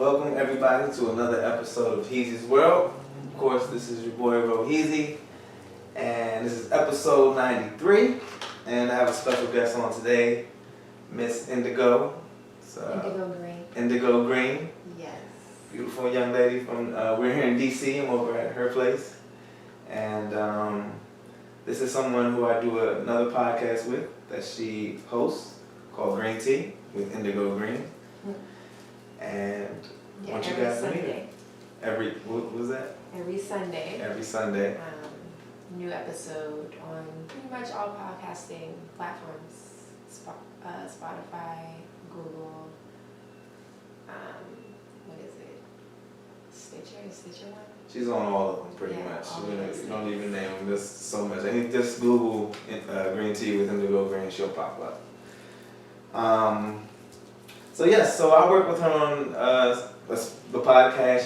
Welcome everybody to another episode of Heezy's World. Of course, this is your boy Heezy, and this is episode 93. And I have a special guest on today, Miss Indigo. Indigo Green. Indigo Green. Yes. Beautiful young lady from. We're here in DC. I'm over at her place, and this is someone who I do another podcast with that she hosts called Green Tea with Indigo Green. And Yeah, once you every guys meet Sunday. what was that? Every Sunday. Every Sunday. New episode on pretty much all podcasting platforms. Spotify, Google, what is it? Stitcher one? She's on all of them pretty much. You don't even name them. There's so much. I think just Google Green Tea with Indigo Green, she'll pop up. So I work with her on the podcast.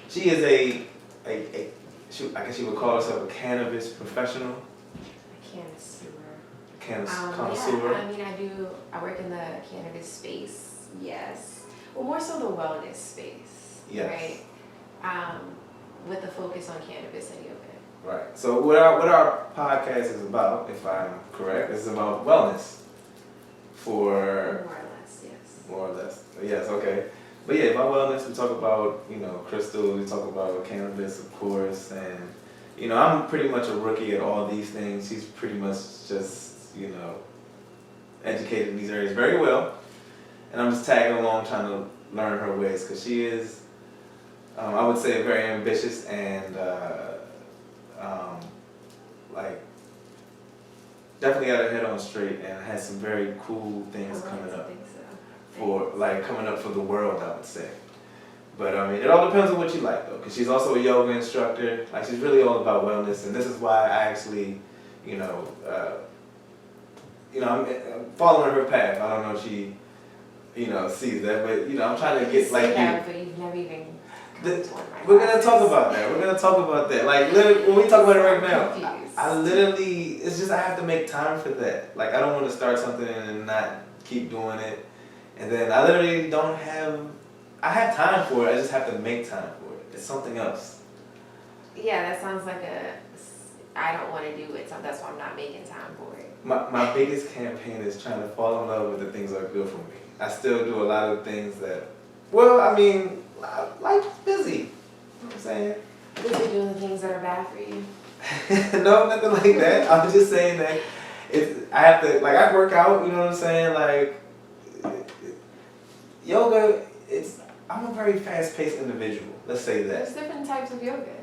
She is I guess you would call herself a cannabis professional. Connoisseur. I work in the cannabis space, yes. Well, more so the wellness space, yes. Right? With the focus on cannabis and yoga. Right. So what our podcast is about, if I'm correct, is about wellness. More or less, yes. More or less. Yes, okay. But yeah, about wellness, we talk about, crystals, we talk about cannabis, of course, and, I'm pretty much a rookie at all these things. She's pretty much just, educated in these areas very well. And I'm just tagging along trying to learn her ways, because she is, I would say, very ambitious and, definitely got her head on straight and has some very cool things coming up. Coming up for the world, I would say. But it all depends on what you like, though, because she's also a yoga instructor. She's really all about wellness, and this is why I actually, I'm following her path. I don't know if she, sees that, but I'm trying to get like you. But you've never even. We're gonna talk about that. Like literally, when we talk about it right now, I literally, it's just I have to make time for that. Like I don't want to start something and not keep doing it. And then I literally I have time for it, I just have to make time for it. It's something else. Yeah, that sounds like I don't want to do it, so that's why I'm not making time for it. My biggest campaign is trying to fall in love with the things that are good for me. I still do a lot of things that, life's busy. You know what I'm saying? Busy doing the things that are bad for you? No, nothing like that. I'm just saying that I have to, I work out, you know what I'm saying? Yoga, I'm a very fast-paced individual. Let's say that. There's different types of yoga.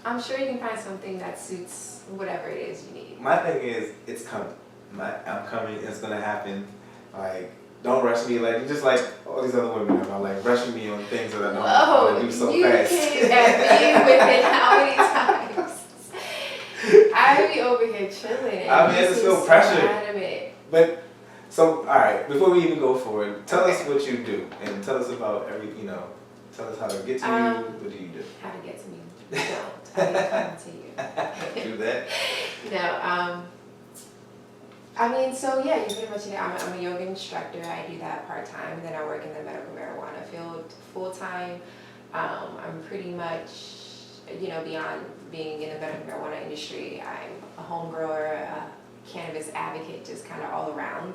I'm sure you can find something that suits whatever it is you need. My thing is, it's coming. I'm coming. It's gonna happen. Don't rush me. Just like all these other women are rushing me on things that I don't want to do so fast. You came at me with it how many times? I be over here chilling. I just feel pressure. But. So, all right, before we even go forward, tell us what you do, and tell us about tell us how to get to you, what do you do? How to get to me, don't. How do you come to you? Do that? You pretty much know, I'm a yoga instructor, I do that part-time, then I work in the medical marijuana field full-time. I'm pretty much, beyond being in the medical marijuana industry, I'm a home grower, a cannabis advocate, just kind of all around.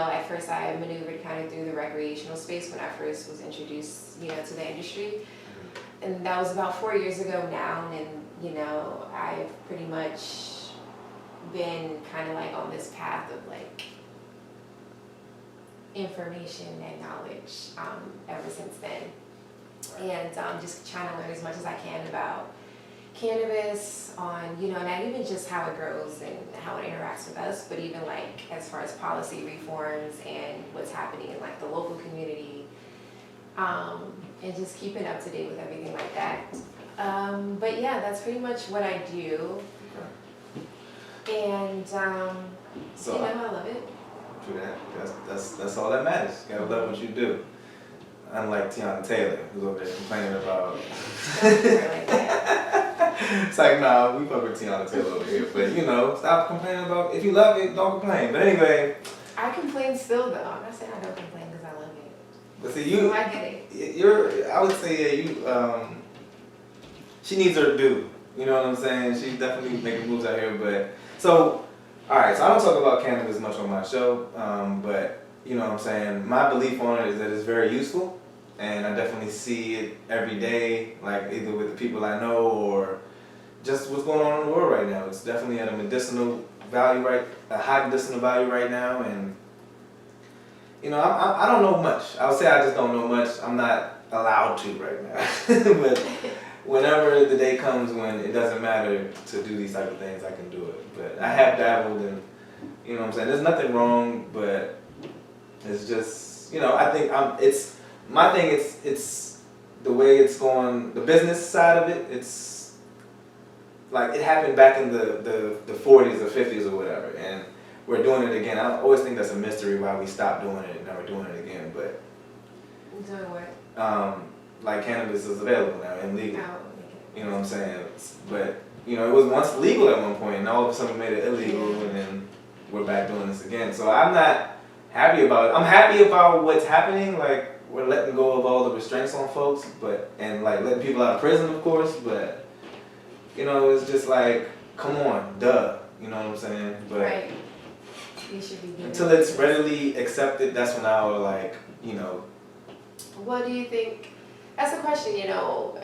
At first I maneuvered kind of through the recreational space when I first was introduced, to the industry. And that was about 4 years ago now, and I've pretty much been kind of on this path of information and knowledge ever since then. And just trying to learn as much as I can about cannabis not even just how it grows and how it interacts with us, but even as far as policy reforms and what's happening in the local community, and just keeping up to date with everything like that. But yeah, that's pretty much what I do. Okay. And I love it. True that. That's all that matters. You gotta love what you do. Unlike Tiana Taylor, who's over there complaining about. It's nah, we fuck with Tiana Taylor over here. But stop complaining about. If you love it, don't complain. But anyway. I complain still though. I'm not saying I don't complain because But see, you, I get it. I would say, yeah, she needs her due. You know what I'm saying? She's definitely making moves out here, but, so, alright, so I don't talk about cannabis much on my show, but, you know what I'm saying, my belief on it is that it's very useful, and I definitely see it every day, like either with the people I know or just what's going on in the world right now. It's definitely at a medicinal value, a high medicinal value right now, and you know, I don't know much. I would say I just don't know much. I'm not allowed to right now. But whenever the day comes when it doesn't matter to do these type of things, I can do it. But I have dabbled in, you know what I'm saying? There's nothing wrong, but it's just, you know, I think my thing, it's the way it's going, the business side of it, it's like it happened back in the 40s or 50s or whatever. And we're doing it again. I always think that's a mystery why we stopped doing it and now we're doing it again. But doing what? Like cannabis is available now and legal. Oh, You know what I'm saying? But you know, it was once legal at one point, and all of a sudden we made it illegal, and then we're back doing this again. So I'm not happy about it. I'm happy about what's happening. Like we're letting go of all the restraints on folks, and like letting people out of prison, of course. But you know, it's just like, come on, duh. You know what I'm saying? But right. You should be doing until it's readily accepted, that's when I'll like, you know. What do you think? That's a question, you know.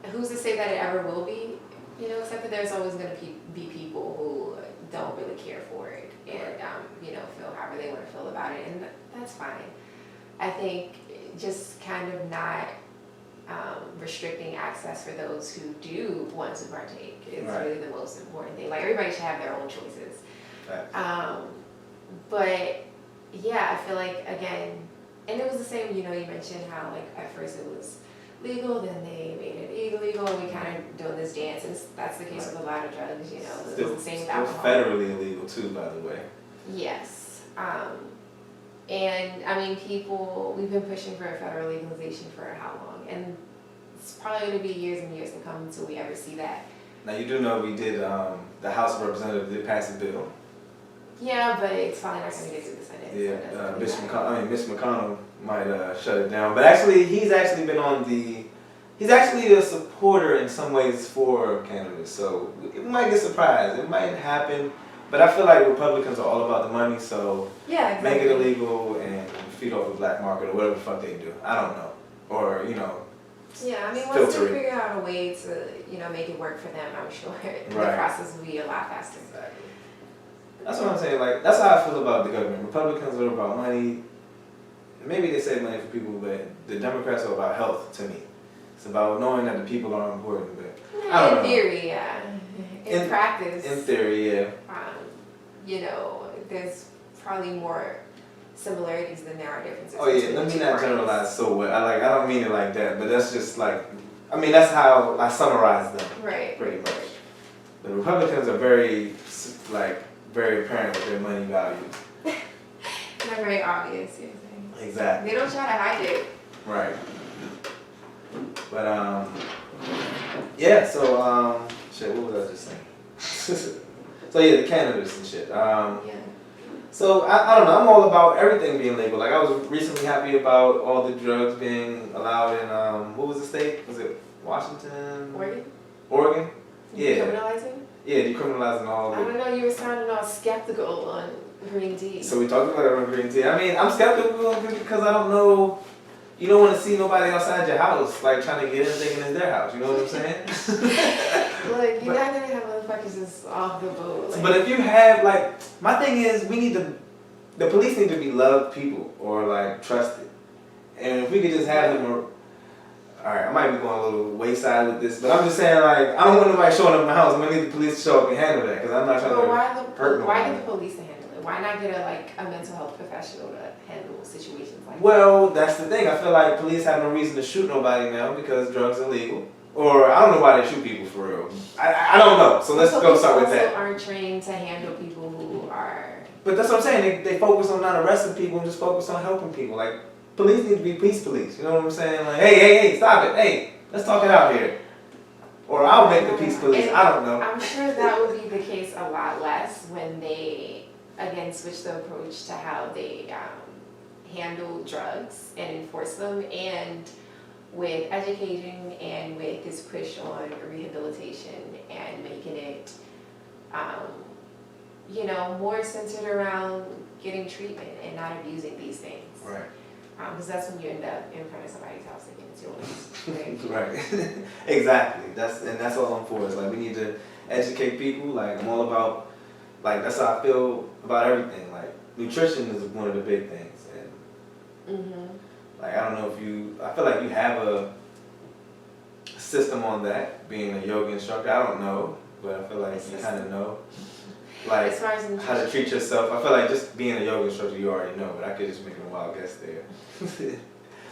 Who's to say that it ever will be? You know, except that there's always going to be people who don't really care for it and, you know, feel however they want to feel about it, and that's fine. I think just kind of not restricting access for those who do want to partake is really the most important thing. Like everybody should have their own choices. Right. But yeah, I feel like again, and it was the same, you know, you mentioned how like at first it was legal, then they made it illegal, and we kind of doing this dance, and that's the case with a lot of drugs, you know. It was the same with alcohol. Federally illegal too, by the way. Yes. And I mean, we've been pushing for a federal legalization for how long? And it's probably going to be years and years to come until we ever see that. Now you do know we did, the House of Representatives did pass a bill. Yeah, but it's probably not going to get to the Senate. Yeah, so Mitch McConnell might shut it down. But actually, he's actually a supporter in some ways for cannabis. So we might get surprised. It might happen. But I feel like Republicans are all about the money, so yeah, exactly. Make it illegal and feed off the black market or whatever the fuck they do. I don't know. Or, you know, yeah, I mean, once they figure out a way to, you know, make it work for them, I'm sure the process will be a lot faster. Exactly. That's what I'm saying. Like, that's how I feel about the government. Republicans are about money. Maybe they save money for people, but the Democrats are about health to me. It's about knowing that the people are important. But I don't know. Theory, yeah. In practice. In theory, yeah. You know, there's probably more similarities than there are differences. Oh yeah, let me not generalize so well. I don't mean it like that, but that's just like, I mean, that's how I summarize them. Right. Pretty much. The Republicans are very apparent with their money value. They're very obvious, you're saying. Exactly. They don't try to hide it. Right. But yeah. So shit. What was I just saying? So yeah, the cannabis and shit. Yeah. So I don't know. I'm all about everything being legal. Like I was recently happy about all the drugs being allowed in what was the state? Was it Washington? Oregon? Yeah. Decriminalizing? Yeah, decriminalizing all of it. I don't know. You were sounding all skeptical on green tea. So we talked about it on green tea. I mean, I'm skeptical because I don't know. You don't want to see nobody outside your house, like trying to get in thinking it's their house. You know what I'm saying? Look, you're not gonna have motherfuckers just off the boat. Like. But if you have my thing is the police need to be loved people or like trusted, and if we could just have them. Alright, I might be going a little wayside with this, but I'm just saying like I don't want nobody showing up in my house. I'm gonna need the police to show up and handle that because I'm not trying to hurt nobody. Why get the police to handle it? Why not get a mental health professional to handle situations like that? Well, that's the thing. I feel like police have no reason to shoot nobody now because drugs are legal. Or I don't know why they shoot people for real. I don't know. So let's go start with that. Police also aren't trained to handle people who are. But that's what I'm saying. They focus on not arresting people and just focus on helping people. Like police need to be peace police. You know what I'm saying? Like hey, stop it. Hey, let's talk it out here. Or I'll make the peace police. I don't know. I'm sure that would be the case a lot less when they again switch the approach to how they handle drugs and enforce them, and with educating and with this push on rehabilitation and making it, you know, more centered around getting treatment and not abusing these things. Right. Because that's when you end up in front of somebody's house thinking it's yours. Right? Right. Exactly. That's all I'm for. Is like we need to educate people. Like I'm all about, like that's how I feel about everything. Like nutrition is one of the big things, and like I don't know if I feel like you have a system on that, being a yoga instructor. I don't know, but I feel like you kind of know. Like as far as how to treat yourself. I feel like just being a yoga instructor, you already know, but I could just make a wild guess there.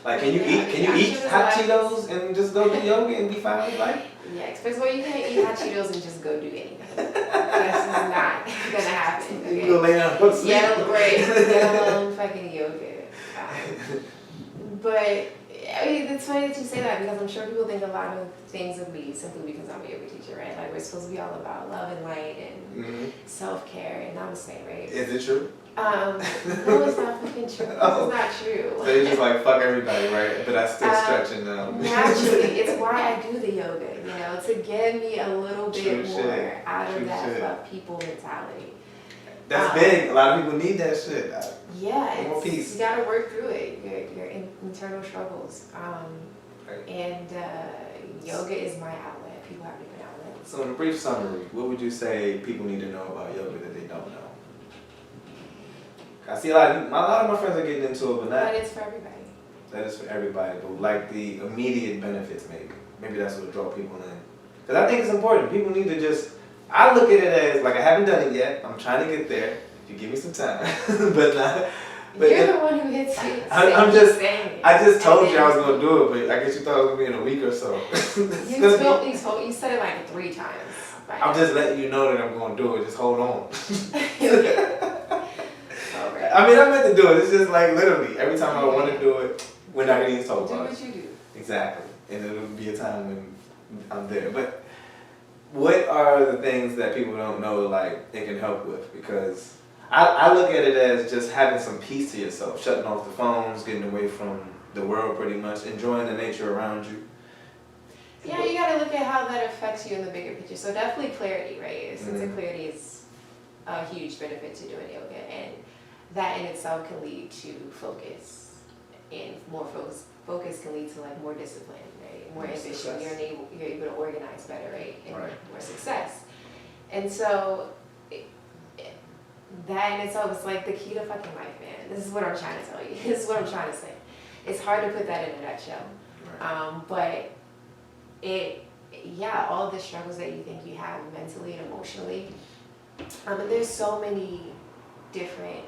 Like, can you eat hot Cheetos and just go do yoga and be fine with life? Yeah, first of all, you can't eat hot Cheetos and just go do anything. That's just not gonna happen. Okay? You go lay down and go to sleep. Yeah, right. Let alone fucking yoga. But I mean, it's funny that you say that because I'm sure people think a lot of things of me simply because I'm a yoga teacher, right? Like we're supposed to be all about love and light and self-care and namaste, right? Is it true? No, it's not fucking true. Oh. It's not true. So you're just like, fuck everybody, right? But I still stretching now. Naturally, it's why I do the yoga, you know, to get me a little bit True more shit. out of True that shit. fuck people mentality. That's big. A lot of people need that shit. Yeah, More peace. you gotta work through it, your internal struggles. Right. And yoga is my outlet. People have different outlets. So in a brief summary, what would you say people need to know about yoga that they don't know? I see a lot of my friends are getting into it, but not. But it's for everybody. That is for everybody, but like the immediate benefits maybe. Maybe that's what will draw people in. Because I think it's important. People need to just, I look at it as, like I haven't done it yet. I'm trying to get there. If you give me some time. But you're the one who hits it. I'm just saying it. I just told you I was going to do it, but I guess you thought it was going to be in a week or so. You said it like 3 times. Right? I'm just letting you know that I'm going to do it. Just hold on. I mean, I meant to do it. It's just like literally every time I want to do it, we're not getting told about it. Do what you do. Exactly. And it'll be a time when I'm there. But what are the things that people don't know, like, it can help with? Because I look at it as just having some peace to yourself, shutting off the phones, getting away from the world pretty much, enjoying the nature around you. Yeah, you gotta look at how that affects you in the bigger picture. So definitely clarity, right? Sense of clarity is a huge benefit to doing yoga, and that in itself can lead to focus, and more focus can lead to like more discipline, right? More ambition. You're able to organize better, right? And more success. And so that in itself is like the key to fucking life, man. This is what I'm trying to tell you. This is what I'm trying to say. It's hard to put that in a nutshell. Right. But all the struggles that you think you have mentally and emotionally, and there's so many different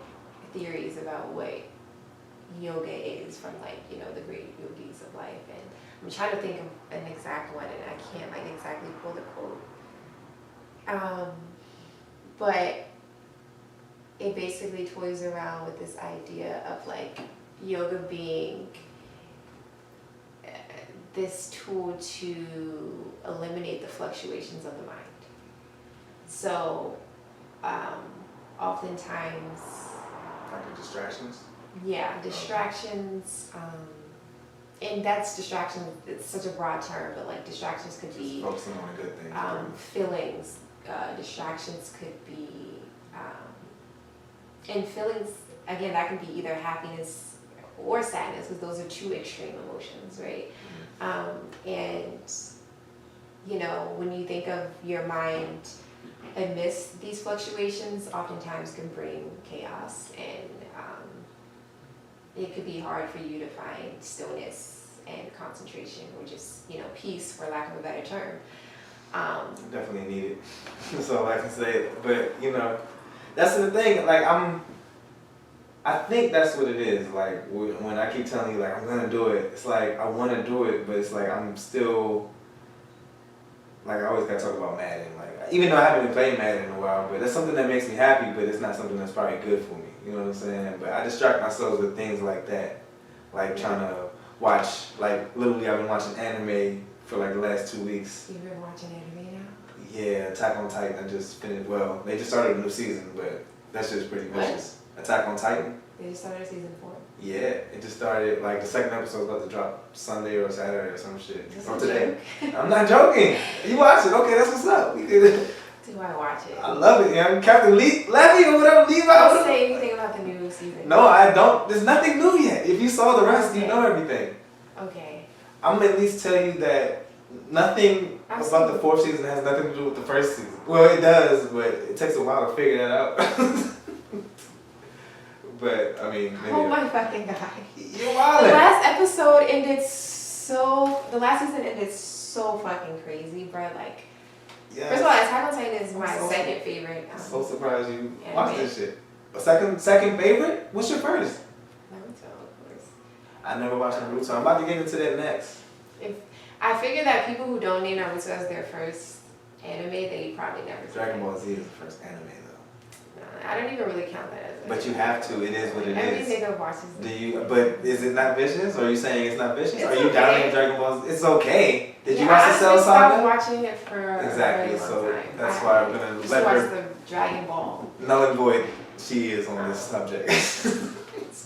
theories about what yoga is from, like, you know, the great yogis of life, and I'm trying to think of an exact one and I can't like exactly pull the quote. But it basically toys around with this idea of like yoga being this tool to eliminate the fluctuations of the mind. So oftentimes, Like the distractions? yeah, distractions, and that's distractions, it's such a broad term, but like distractions could be focusing on the good things. feelings, distractions could be, and feelings, again, that can be either happiness or sadness, because those are 2 extreme emotions, right? And, you know, when you think of your mind amidst these fluctuations, oftentimes can bring chaos, and it could be hard for you to find stillness and concentration, or just, you know, peace, for lack of a better term. Definitely need it. That's all I can say. But, you know, that's the thing. Like, I think that's what it is. Like, when I keep telling you, like, I'm going to do it, it's like, I want to do it, but it's like, I'm still, like, I always got to talk about Madden. Like, even though I haven't been playing Madden in a while, but that's something that makes me happy, but it's not something that's probably good for me. You know what I'm saying? But I distract myself with things like that. Like, trying to watch, like, literally I've been watching anime for, like, the last 2 weeks. You've been watching anime now? Yeah, Attack on Titan. I just finished, well, they just started a new season, but that's just pretty vicious. Attack on Titan? They just started season 4? Yeah, it just started, like, the second episode was about to drop Sunday or Saturday or some shit. That's Or a today. joke. I'm not joking. You watch it. Okay, that's what's up. We did it. Do I watch it? I love it, yeah. Captain Levy or whatever, Levi. Don't say anything about the new season. No, I don't. There's nothing new yet. If you saw the rest, you Okay. know everything. Okay. I'm gonna at least tell you that nothing about the fourth season has nothing to do with the first season. Well, it does, but it takes a while to figure that out. But, I mean, maybe. Oh my fucking god. You're The wildin'. last episode ended so. The last season ended so fucking crazy, bro. Like, Yes. first of all, Attack on Titan is my So- second favorite. I'm so surprised you anime. watched this shit. A second favorite? What's your first? Naruto, of course. I never watched Naruto. I'm about to get into that next. I figure that people who don't name Naruto as their first anime, they probably never. Dragon Ball Z is the first anime though. No, I don't even really count that as. But you have to. It is what it Every is. nigga watches. Do you? But is it not vicious? Or are you saying it's not vicious? It's Are you okay. downing Dragon Ball Z? It's okay. Did you Yeah, watch the Cell I stopped Saga? watching it for Exactly. a very long So time. that's I why I'm gonna just let watched her the Dragon Ball. null and void. She is on this subject.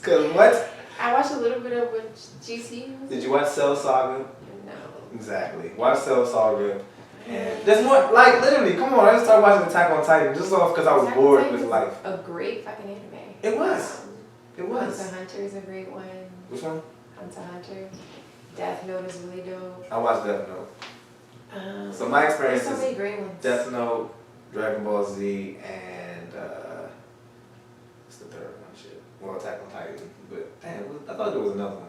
Cause what? I watched a little bit of what GT. Did you watch Cell Saga? No. Exactly. Watch Cell Saga. And there's more, like, literally, come on, I just started watching Attack on Titan just off because I was Attack on bored Titan with is life. A great fucking anime. It was. It was. Hunter x Hunter is a great one. Which one? Hunter x Hunter. Death Note is really dope. I watched Death Note. So my There's experience so is many great ones. Death Note, Dragon Ball Z, and what's the third one? Shit. Well, Attack on Titan. But damn, I thought there was another one.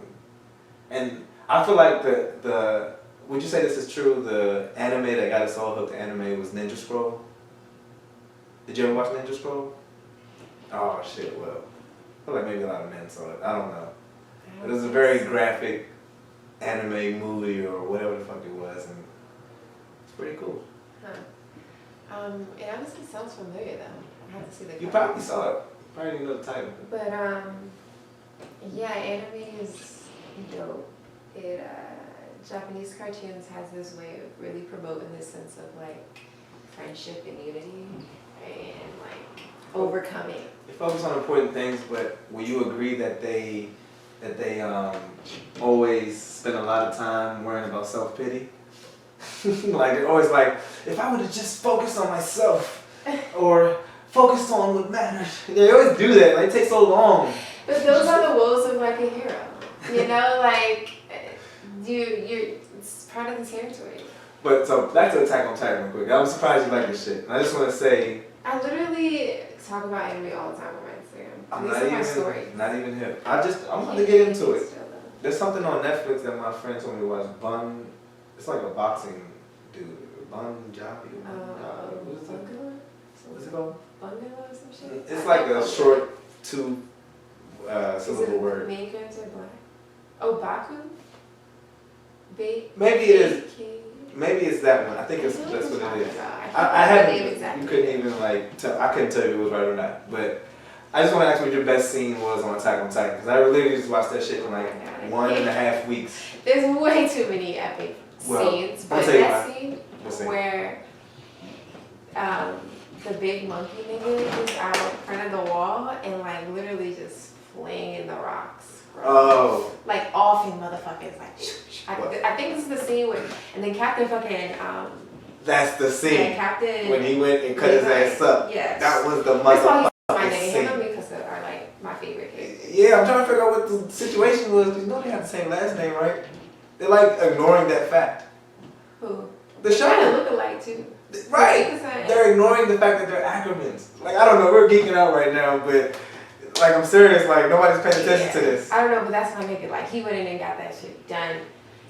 And I feel like the would you say this is true? The anime that got us all hooked to anime was Ninja Scroll. Did you ever watch Ninja Scroll? Oh shit, well, I feel like maybe a lot of men saw it. I don't know. It was a very graphic anime movie or whatever the fuck it was, and it's pretty cool. Huh. It honestly sounds familiar though. I have to see the You cover. probably saw it. Probably didn't know the title. But yeah, anime is dope. It Japanese cartoons has this way of really promoting this sense of like friendship and unity and like overcoming. They focus on important things, but will you agree that they always spend a lot of time worrying about self-pity? Like they're always like, if I would have just focused on myself or focused on what matters. They always do that. Like it takes so long. But those are the woes of like a hero. You know, like you're it's part of the territory. But so back to Attack on Titan real quick. I'm surprised you like this shit. And I just want to say, I literally talk about anime all the time on my Instagram. I'm These are my stories. not even hip. I'm about to get into it. There's something on Netflix that my friend told me to watch. It's like a boxing dude. Bun Joppy. What is it? Bungalow? What's it called? Bungalow or some shit? It's like a short two Is syllable it word. main character black? Oh, Baku? Maybe it is. Maybe it's that one. I think that's what it is. I haven't. You couldn't even like tell. I couldn't tell you if it was right or not. But I just want to ask what your best scene was on Attack on Titan because I literally just watched that shit in like 1.5 weeks. There's way too many epic scenes, but that scene where the big monkey nigga is out in front of the wall and like literally just flinging the rocks. Bro. Oh. Like off in motherfuckers like. I think this is the scene where and then Captain fucking. That's the scene. Yeah, Captain. When he went and cut his ass up. Yeah. That was the motherfucking my scene. name. Him and Mikasa are like my favorite characters. Yeah, I'm trying to figure out what the situation was. You know they have the same last name, right? They're like ignoring that fact. Who? The They kind of show. look alike too. Right. They're ignoring the fact that they're Ackermans. Like, I don't know, we're geeking out right now, but like, I'm serious, like, nobody's paying attention to this. I don't know, but that's my nigga. Like, he went in and got that shit done.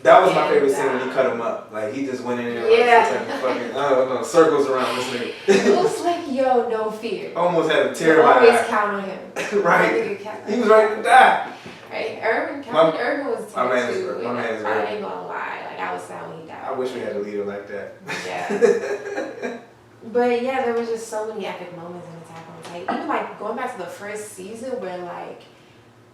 That was my favorite scene when he cut him up. Like, he just went in there, like, fucking, I don't know, circles around this nigga. It looks like, yo, no fear. Almost had a tear in my always eye. count on him. Right. He was ready to die. Right? Captain Irvin was my man is too. my man is I ain't gonna lie. Like, I was sad when he died. I wish we had a leader like that. Yeah. But yeah, there was just so many epic moments in Attack on Titan. Even like going back to the first season where like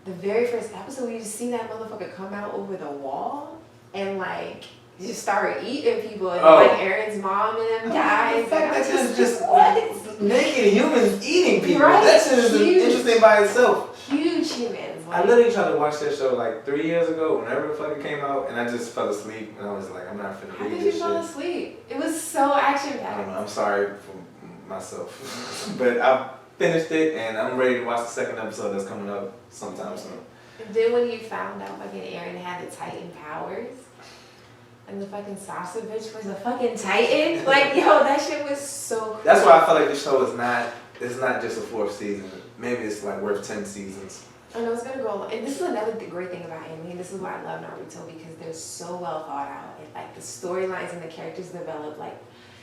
the very first episode where you just see that motherfucker come out over the wall and like just start eating people and like Aaron's mom and them guys. The fact that just what? naked humans eating people. Right? That shit is interesting by itself. Huge humans. I literally tried to watch that show like 3 years ago, whenever the fuck it came out, and I just fell asleep, and I was like, I'm not finna How read did this you fall shit. asleep? It was so action I don't packed. know, I'm sorry for myself. But I finished it, and I'm ready to watch the second episode that's coming up sometime soon. And then when you found out fucking Aaron had the Titan powers, and the fucking salsa bitch was a fucking Titan, like, yo, that shit was so cool. That's why I feel like this show is it's not just a 4th season. Maybe it's like worth 10 seasons. I know it's gonna go along. And this is another great thing about anime, and this is why I love Naruto, because they're so well thought out, and like the storylines and the characters develop like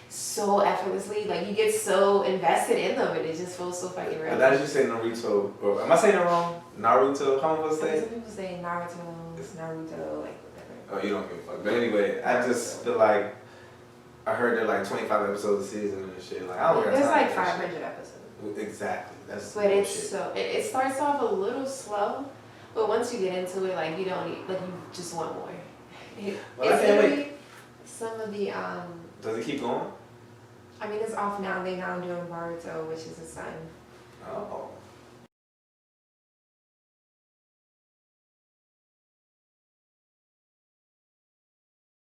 so effortlessly. Like you get so invested in them, and it just feels so fucking real. But as you say Naruto, or am I saying it wrong? Naruto, how am I supposed to say Some people say Naruto, like whatever. Oh, you don't give a fuck. But anyway, I just feel like I heard there like 25 episodes a season and shit. Like I don't got There's time like for that 500 episodes. shit. Exactly. That's But it's so it starts off a little slow, but once you get into it, like you don't need, like you just want more. Well, I It's can't literally some of the Does it keep going? I mean it's off now. They now doing Boruto, which is a son. Oh.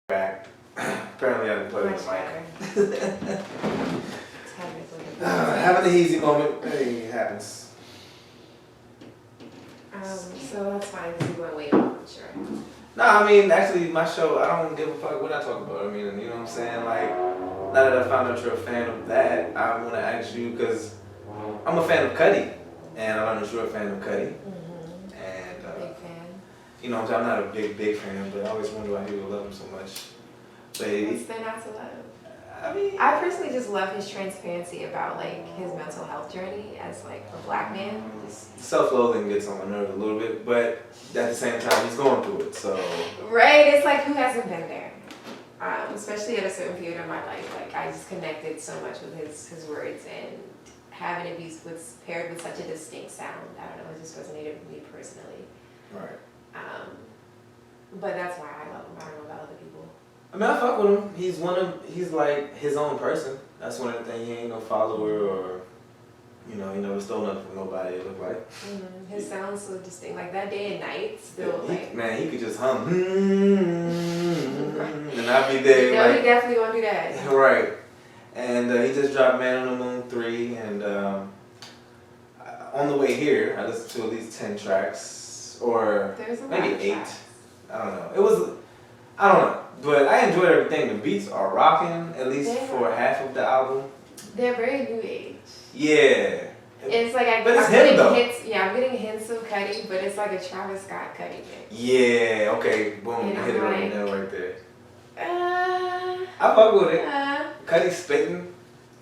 Back. Apparently I didn't play with the mic. Technically. Having a Heezy moment. Hey, it happens. So that's fine because we went way off, sure. No, I mean, actually, my show, I don't give a fuck what I talk about. I mean, you know what I'm saying? Like, now that I found out you're a fan of that, I want to ask you, because I'm a fan of Cuddy, and I know that you're a fan of Cuddy. Mm-hmm. And, Big fan. you know, I'm not a big fan, but I always wonder why people love him so much. But What's there not to love? I mean, I personally just love his transparency about like his mental health journey as like a black man. self-loathing gets on my nerves a little bit, but at the same time, he's going through it, so. Right, it's like who hasn't been there? Especially at a certain period of my life, like I just connected so much with his words, and having it be paired with such a distinct sound. I don't know, it just resonated with me personally. Right. But that's why I love him. I don't know about other people. I mean, I fuck with him. He's like his own person. That's one of the things. He ain't no follower or, you know, he never stole nothing from nobody, it look like. Mm-hmm. His sound's so distinct. Like that day and night, still he could just hum. And I'd be there. You know, like, he definitely won't do that. Right. And he just dropped Man on the Moon 3. And on the way here, I listened to at least 10 tracks. Or maybe 8. I don't know. I don't know. But I enjoyed everything. The beats are rocking, at least for half of the album. They're very new age. Yeah. It's like I'm getting hints. Yeah, I'm getting hints of Cuddy, but it's like a Travis Scott Cuddy thing. Yeah. Okay. Boom. And You hit it on the nail right there. I fuck with it. Cuddy spitting.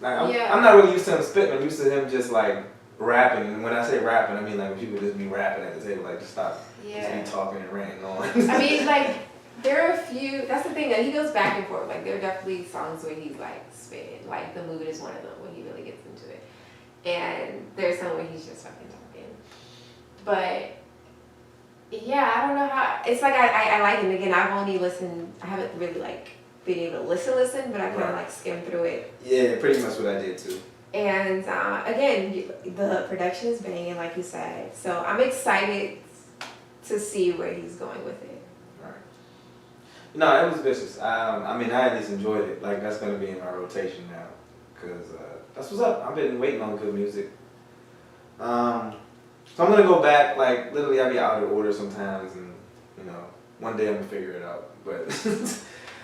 Like I'm not really used to him spitting. I'm used to him just like rapping. And when I say rapping, I mean like when people just be rapping at the table, like just stop. Just be talking and ranting on. I mean, like. There are a few, that's the thing, that he goes back and forth. Like, there are definitely songs where he's, like, spitting. Like, The Mood is one of them, where he really gets into it. And there's some where he's just fucking talking. But, yeah, I don't know how, it's like I like it. Again, I've only listened, I haven't really, like, been able to listen, but I kind of, like, skimmed through it. Yeah, pretty much what I did, too. And, again, the production is banging, like you said. So, I'm excited to see where he's going with it. No, it was vicious. I mean, I at least enjoyed it. Like, that's going to be in my rotation now. Because that's what's up. I've been waiting on good music. So I'm going to go back. Like, literally, I'll be out of order sometimes. And, you know, one day I'm going to figure it out. But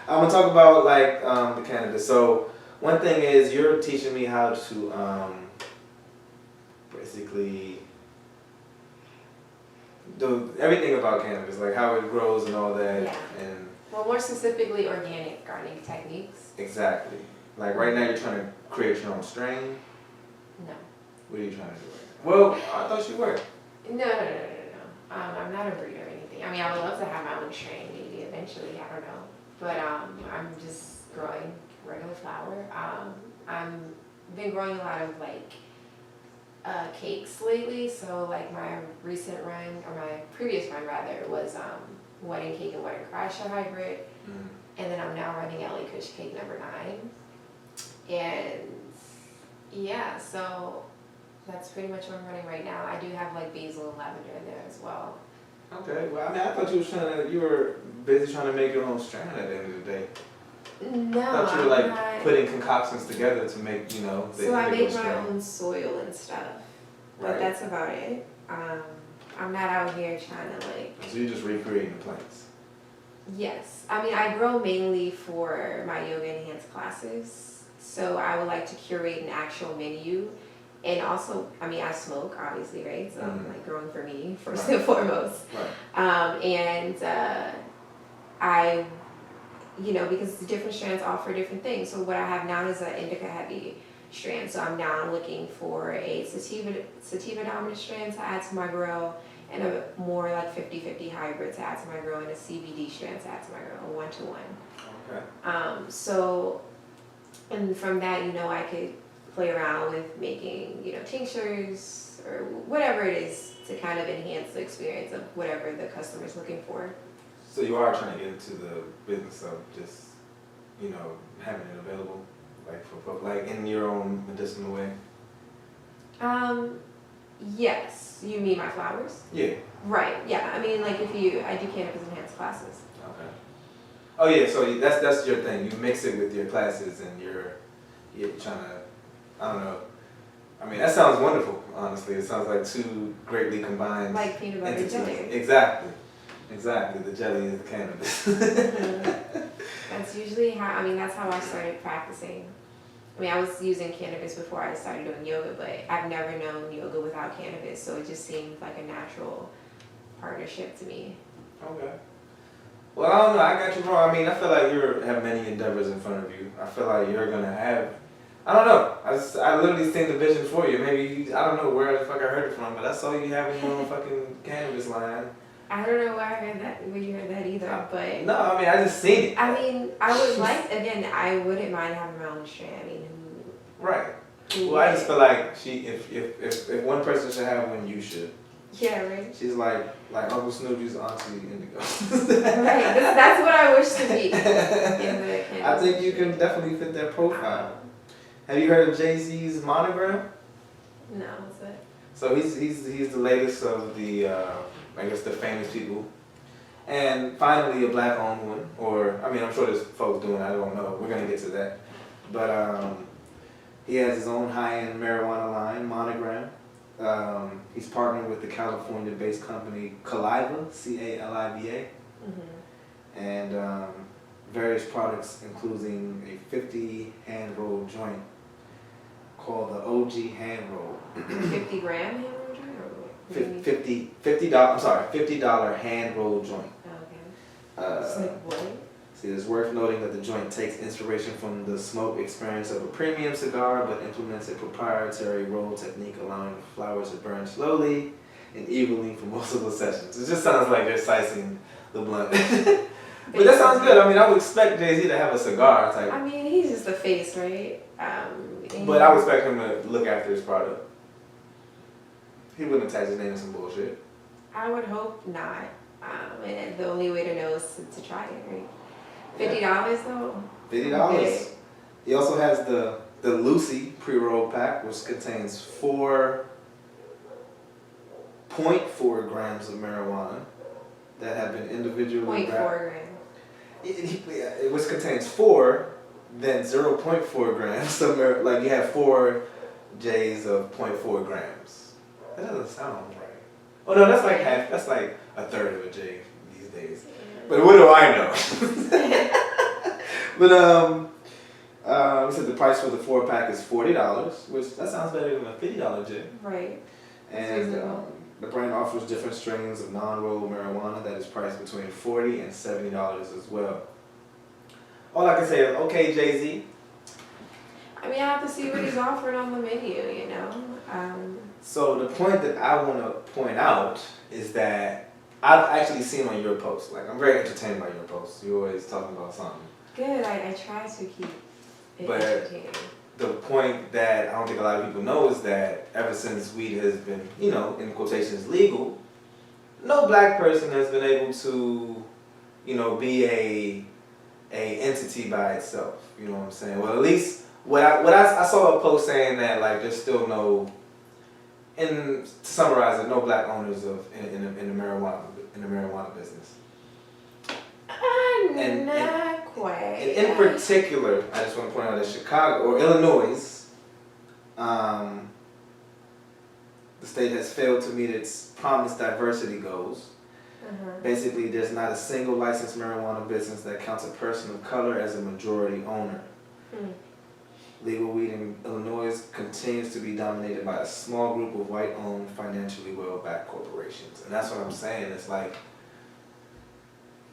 I'm going to talk about, like, the cannabis. So one thing is you're teaching me how to basically do everything about cannabis. Like, how it grows and all that. Yeah. And well, more specifically, organic gardening techniques. exactly. Like right now, you're trying to create your own strain. No. What are you trying to do right now? Well, I thought you were. No. I'm not a breeder or anything. I mean, I would love to have my own strain, maybe eventually. I don't know. But I'm just growing regular flower. I've been growing a lot of like cakes lately. So like my recent run, or my previous run rather, was wedding cake and wedding crasher hybrid. Mm. And then I'm now running LA Kush cake number 9. And yeah, so That's pretty much what I'm running right now. I do have like basil and lavender in there as well. Okay, well, I mean, I thought you were busy trying to make your own strand at the end of the day. No, I thought you were I'm like not. putting concoctions together to make, the So I indigo make my strand. own soil and stuff, but Right. that's about it. I'm not out here trying to like. So you're just recreating the plants. Yes, I mean I grow mainly for my yoga enhanced classes, so I would like to curate an actual menu, and also I mean I smoke obviously, right? So I'm like growing for me first and foremost. Right. I, because the different strands offer different things. So what I have now is an indica heavy strand. So I'm now looking for a sativa dominant strand to add to my grow, and a more like 50-50 hybrid to add to my grow, and a CBD strand to add to my grow, a 1-to-1. Okay. So, and from that, I could play around with making, tinctures or whatever it is to kind of enhance the experience of whatever the customer's looking for. So you are trying to get into the business of just, having it available, like for folk, like in your own medicinal way. Yes. You mean my flowers? Yeah. Right. Yeah. I mean, like I do cannabis enhanced classes. Okay. Oh yeah. So that's your thing. You mix it with your classes, and you're trying to. I don't know. I mean, that sounds wonderful. Honestly, it sounds like two greatly combined. Like peanut butter entities. jelly. Exactly. The jelly is the cannabis. That's usually that's how I started practicing. I mean, I was using cannabis before I started doing yoga, but I've never known yoga without cannabis, so it just seemed like a natural partnership to me. Okay. Well, I don't know. I got you wrong. I mean, I feel like you have many endeavors in front of you. I feel like you're gonna have. I don't know. I literally seen the vision for you. Maybe I don't know where the fuck I heard it from, but I saw you having your own fucking cannabis line. I don't know where you heard that either, but no, I mean I just seen it. I mean, I wouldn't mind having my own strand. I mean, right. Well, I just feel like if one person should have one, you should. Yeah, right. She's like Uncle Snoopy's auntie Indigo. Right. That's what I wish to be. I think you can definitely fit that profile. Have you heard of Jay-Z's Monogram? No, what's that? So he's the latest of the the famous people, and finally a black-owned one. Or I mean, I'm sure there's folks doing it, I don't know. We're gonna get to that, but he has his own high-end marijuana line, Monogram. He's partnered with the California-based company Caliva, C-A-L-I-V-A, and various products, including a 50 hand-rolled joint called the OG hand roll. 50 gram hand roll joint? $50 hand roll joint. Okay. What? See, it's worth noting that the joint takes inspiration from the smoke experience of a premium cigar, but implements a proprietary roll technique allowing the flowers to burn slowly and evenly for multiple sessions. It just sounds like they're slicing the blunt. But that sounds good. I mean, I would expect Jay-Z to have a cigar type. I mean, he's just the face, right? But I would expect him to look after his product. He wouldn't attach his name to some bullshit. I would hope not. And the only way to know is to try it, right? $50 though? $50. Okay. He also has the Lucy pre-roll pack, which contains 4.4 grams of marijuana that have been individually 0.4 grams. Which contains 4, then 0.4 grams. Like you have 4 J's of 0.4 grams. That doesn't sound right. Oh no, that's like half. That's like a third of a J these days. But what do I know? But we said the price for the 4-pack is $40, which that sounds better than a $50 J. Right. And the brand offers different strains of non-rolled marijuana that is priced between $40 and $70 as well. All I can say is, okay, Jay-Z. I mean, I have to see what he's offering on the menu, So the point that I want to point out is that I've actually seen on your posts, like I'm very entertained by your posts. You're always talking about something. Good, I try to keep it But entertaining. The point that I don't think a lot of people know is that ever since weed has been, in quotations, legal, no black person has been able to, be a entity by itself. You know what I'm saying? Well, at least what I saw a post saying that like there's still no and to summarize it, no black owners in the marijuana business. Not quite. And in particular, I just want to point out that Chicago or Illinois, the state has failed to meet its promised diversity goals. Basically, there's not a single licensed marijuana business that counts a person of color as a majority owner. Legal weed in Illinois continues to be dominated by a small group of white-owned, financially well-backed corporations. And that's what I'm saying. It's like,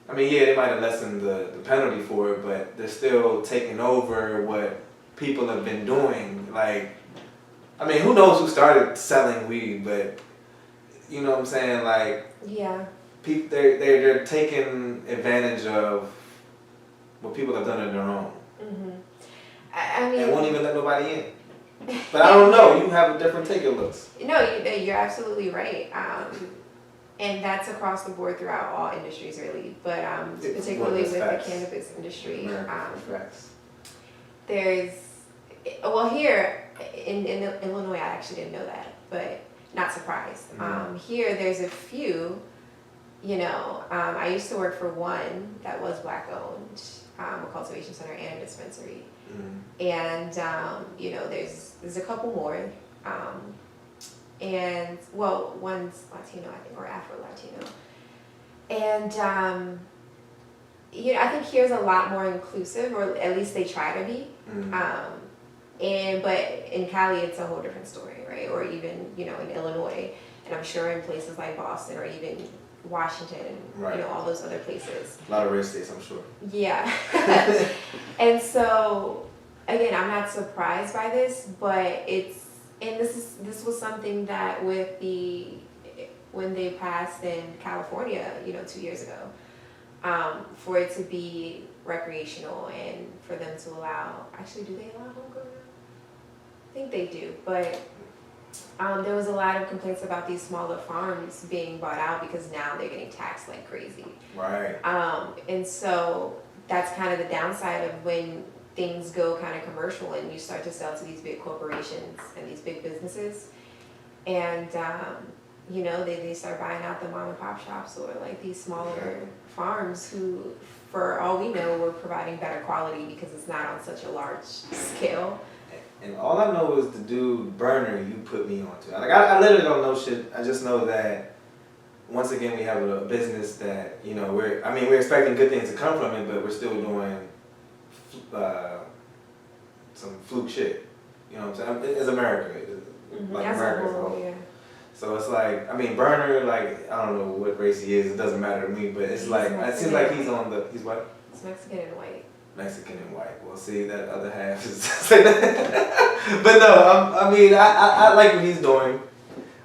I mean, yeah, they might have lessened the penalty for it, but they're still taking over what people have been doing. Like, I mean, who knows who started selling weed, but you know what I'm saying? Like, yeah, people, they're taking advantage of what people have done on their own. I mean, and won't even let nobody in. But I don't know. You have a different take of looks. No, you're absolutely right. And that's across the board throughout all industries, really. But particularly with the cannabis industry, there's here in Illinois, I actually didn't know that, but not surprised. Here, there's a few. You know, I used to work for one that was black owned, a cultivation center and a dispensary. And you know, there's a couple more, and well, one's Latino, I think, or Afro-Latino, and you know, I think here's a lot more inclusive, or at least they try to be. But in Cali, it's a whole different story, right? Or even, you know, in Illinois, and I'm sure in places like Boston or even Washington, you know, all those other places. A lot of red states, I'm sure. Yeah. And so, again, I'm not surprised by this, but this was something that when they passed in California, you know, 2 years ago, for it to be recreational and for them to allow, actually, do they allow homegrown now? I think they do, but there was a lot of complaints about these smaller farms being bought out because now they're getting taxed like crazy. Right. And so that's kind of the downside of when things go kind of commercial and you start to sell to these big corporations and these big businesses. And, you know, they start buying out the mom and pop shops or like these smaller farms who, for all we know, were providing better quality because it's not on such a large scale. And all I know is the dude Burner you put me onto. Like I literally don't know shit. I just know that once again we have a business that, you know, we're expecting good things to come from it, but we're still doing some fluke shit. You know what I'm saying? It's America. Like As America as a whole. Yeah. So it's like, I mean, Burner, like, I don't know what race he is. It doesn't matter to me, but it's like, it seems like he's what? He's Mexican and white. Mexican and white. Well, see, that other half is. But no, I mean, I like what he's doing,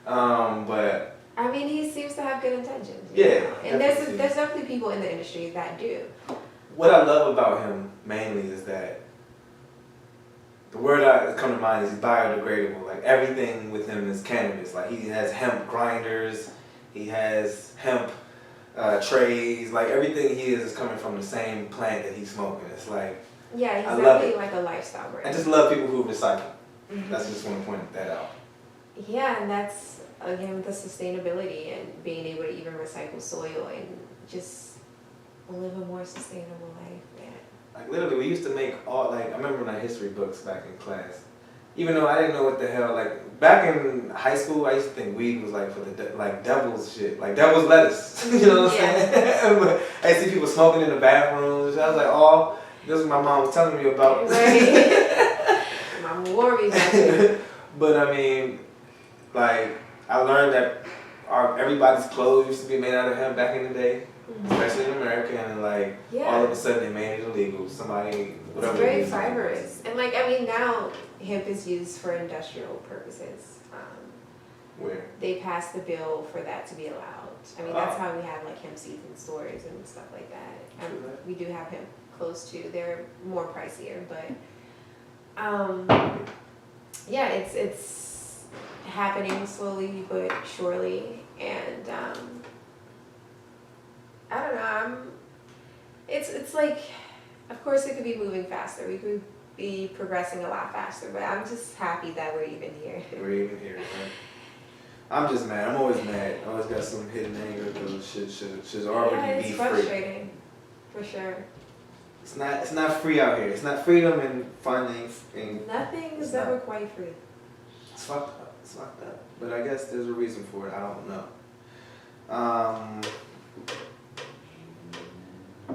but. I mean, he seems to have good intentions. Yeah. Know? And there's definitely people in the industry that do. What I love about him mainly is that the word that comes to mind is he's biodegradable. Like everything with him is cannabis. Like he has hemp grinders, he has hemp trays, like everything he is coming from the same plant that he's smoking. It's like, yeah, he's definitely like a lifestyle brand. I just love people who recycle. That's just want to point that out. Yeah, and that's again the sustainability and being able to even recycle soil and just live a more sustainable life, man. Like literally, we used to make all, like, I remember my history books back in class. Even though I didn't know what the hell, like, back in high school, I used to think weed was like for the, like, devil's shit. Like, devil's lettuce. You know what I'm saying? But I see people smoking in the bathrooms. I was like, oh, this is what my mom was telling me about. Right. Mama warned me back then. But I mean, like, I learned that everybody's clothes used to be made out of hemp back in the day. Especially in America, and like all of a sudden they made it illegal. Somebody, whatever. It's very fibrous, and like I mean now hemp is used for industrial purposes. Where they passed the bill for that to be allowed. I mean that's how we have like hemp seeds in stores and stuff like that. We do have hemp close too. They're more pricier, but yeah, it's happening slowly but surely, and. I don't know, it's like, of course it could be moving faster, we could be progressing a lot faster, but I'm just happy that we're even here. We're even here, right? I'm just mad. I'm always mad. I always got some hidden anger because shit's already be it's free. frustrating, for sure. It's not free out here. It's not freedom and finding. Nothing is ever quite free. It's fucked up. It's fucked up. But I guess there's a reason for it. I don't know.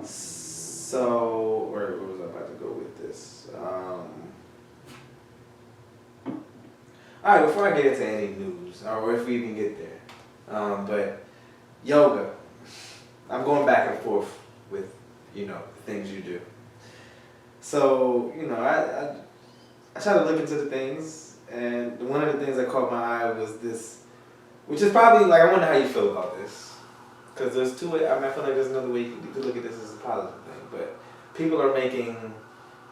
So, where was I about to go with this? Alright, before I get into any news, or if we even get there, but yoga, I'm going back and forth with, things you do. So, I try to look into the things, and one of the things that caught my eye was this, which is probably, like, I wonder how you feel about this. Because there's two ways, I feel like there's another way you could look at this as a positive thing, but people are making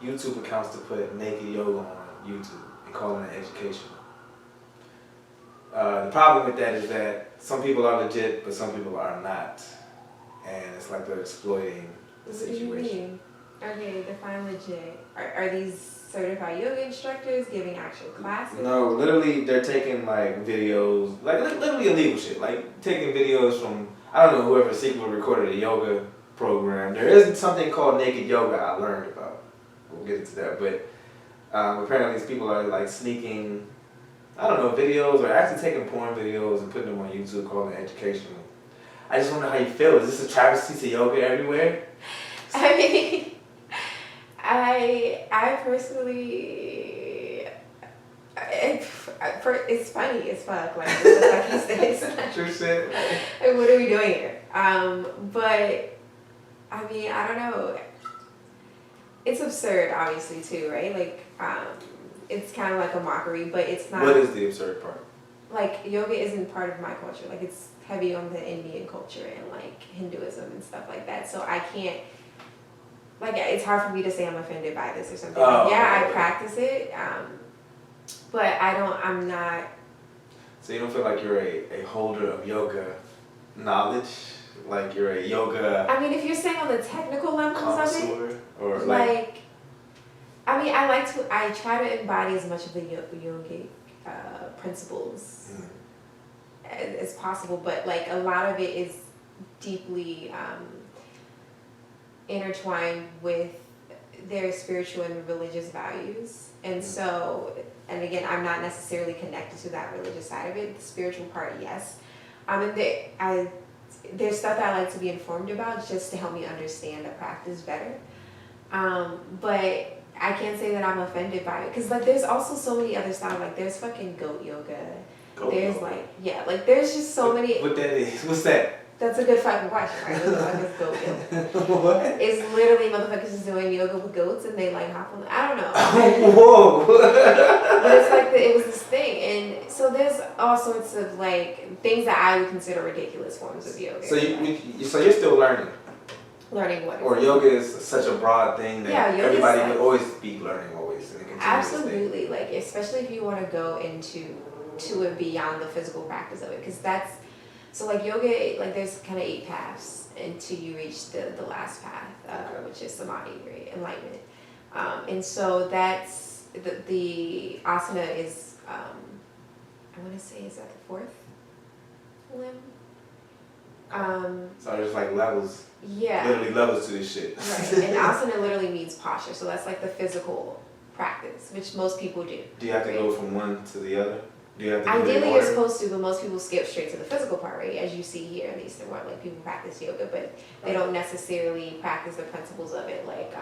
YouTube accounts to put naked yoga on YouTube and calling it educational. The problem with that is that some people are legit, but some people are not. And it's like they're exploiting the situation. What do you mean? Okay, define legit. Are these certified yoga instructors giving actual classes? No, literally they're taking like videos, like literally illegal shit. Like taking videos from, I don't know, whoever secretly recorded a yoga program. There is something called naked yoga I learned about. We'll get into that. But apparently these people are like sneaking, I don't know, videos or actually taking porn videos and putting them on YouTube calling it educational. I just wonder how you feel. Is this a travesty to yoga everywhere? I mean, I personally, it's funny as fuck, like he says. True shit. Like, what are we doing here? But, I mean, I don't know. It's absurd, obviously, too, right? Like, it's kind of like a mockery, but it's not. What is the absurd part? Like, yoga isn't part of my culture. Like, it's heavy on the Indian culture and, like, Hinduism and stuff like that. So I can't, like, it's hard for me to say I'm offended by this or something. Oh, like, yeah, okay. I practice it, but I'm not. So you don't feel like you're a holder of yoga knowledge? Like you're a yoga I mean, if you're saying on the technical levels of it, or like, I mean, I try to embody as much of the yogic principles as possible, but like a lot of it is deeply intertwined with their spiritual and religious values. And so, and again, I'm not necessarily connected to that religious side of it. The spiritual part, yes. And there's stuff that I like to be informed about just to help me understand the practice better. But I can't say that I'm offended by it. Because, like, there's also so many other styles. Like, there's fucking goat yoga. There's, like, yeah, like, there's just so many. What that is? What's that? That's a good fucking question, right? What the fuck is goat yoga? What? It's literally motherfuckers just doing yoga with goats and they, like, hop on. I don't know. Whoa. But it's like, it was this thing. And so there's all sorts of, like, things that I would consider ridiculous forms of yoga. So you're still learning? Learning what? Or yoga is such a broad thing that everybody would always be learning always. And Absolutely. Like, especially if you want to go into it beyond the physical practice of it. Because that's, so like yoga, like there's kind of 8 paths until you reach the last path, which is samadhi, right? Enlightenment. And so that's, the asana is, I want to say, is that the 4th limb? So there's like levels. Yeah. Literally levels to this shit. Right. And asana literally means posture. So that's like the physical practice, which most people do. Do you have to go from one to the other? Do you have to Ideally, you're supposed to, but most people skip straight to the physical part, right? As you see here in the Eastern world, like people practice yoga, but they don't necessarily practice the principles of it. Like,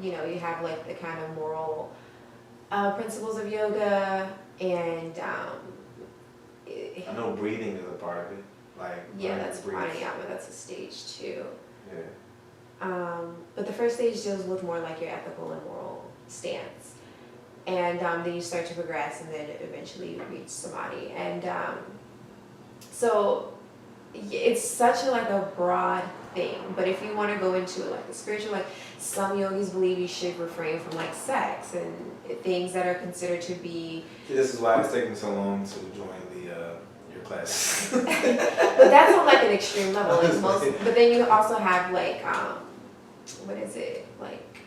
you know, you have like the kind of moral principles of yoga, and I know breathing is a part of it. Like, yeah, that's pranayama. That's a stage too. Yeah. But the first stage deals with more like your ethical and moral stance. And then you start to progress, and then eventually you reach samadhi. And so it's such a broad thing. But if you want to go into it, like the spiritual, like some yogis believe you should refrain from like sex and things that are considered to be. This is why it's taking so long to join your class. But that's on like an extreme level. Like but then you also have like what is it, like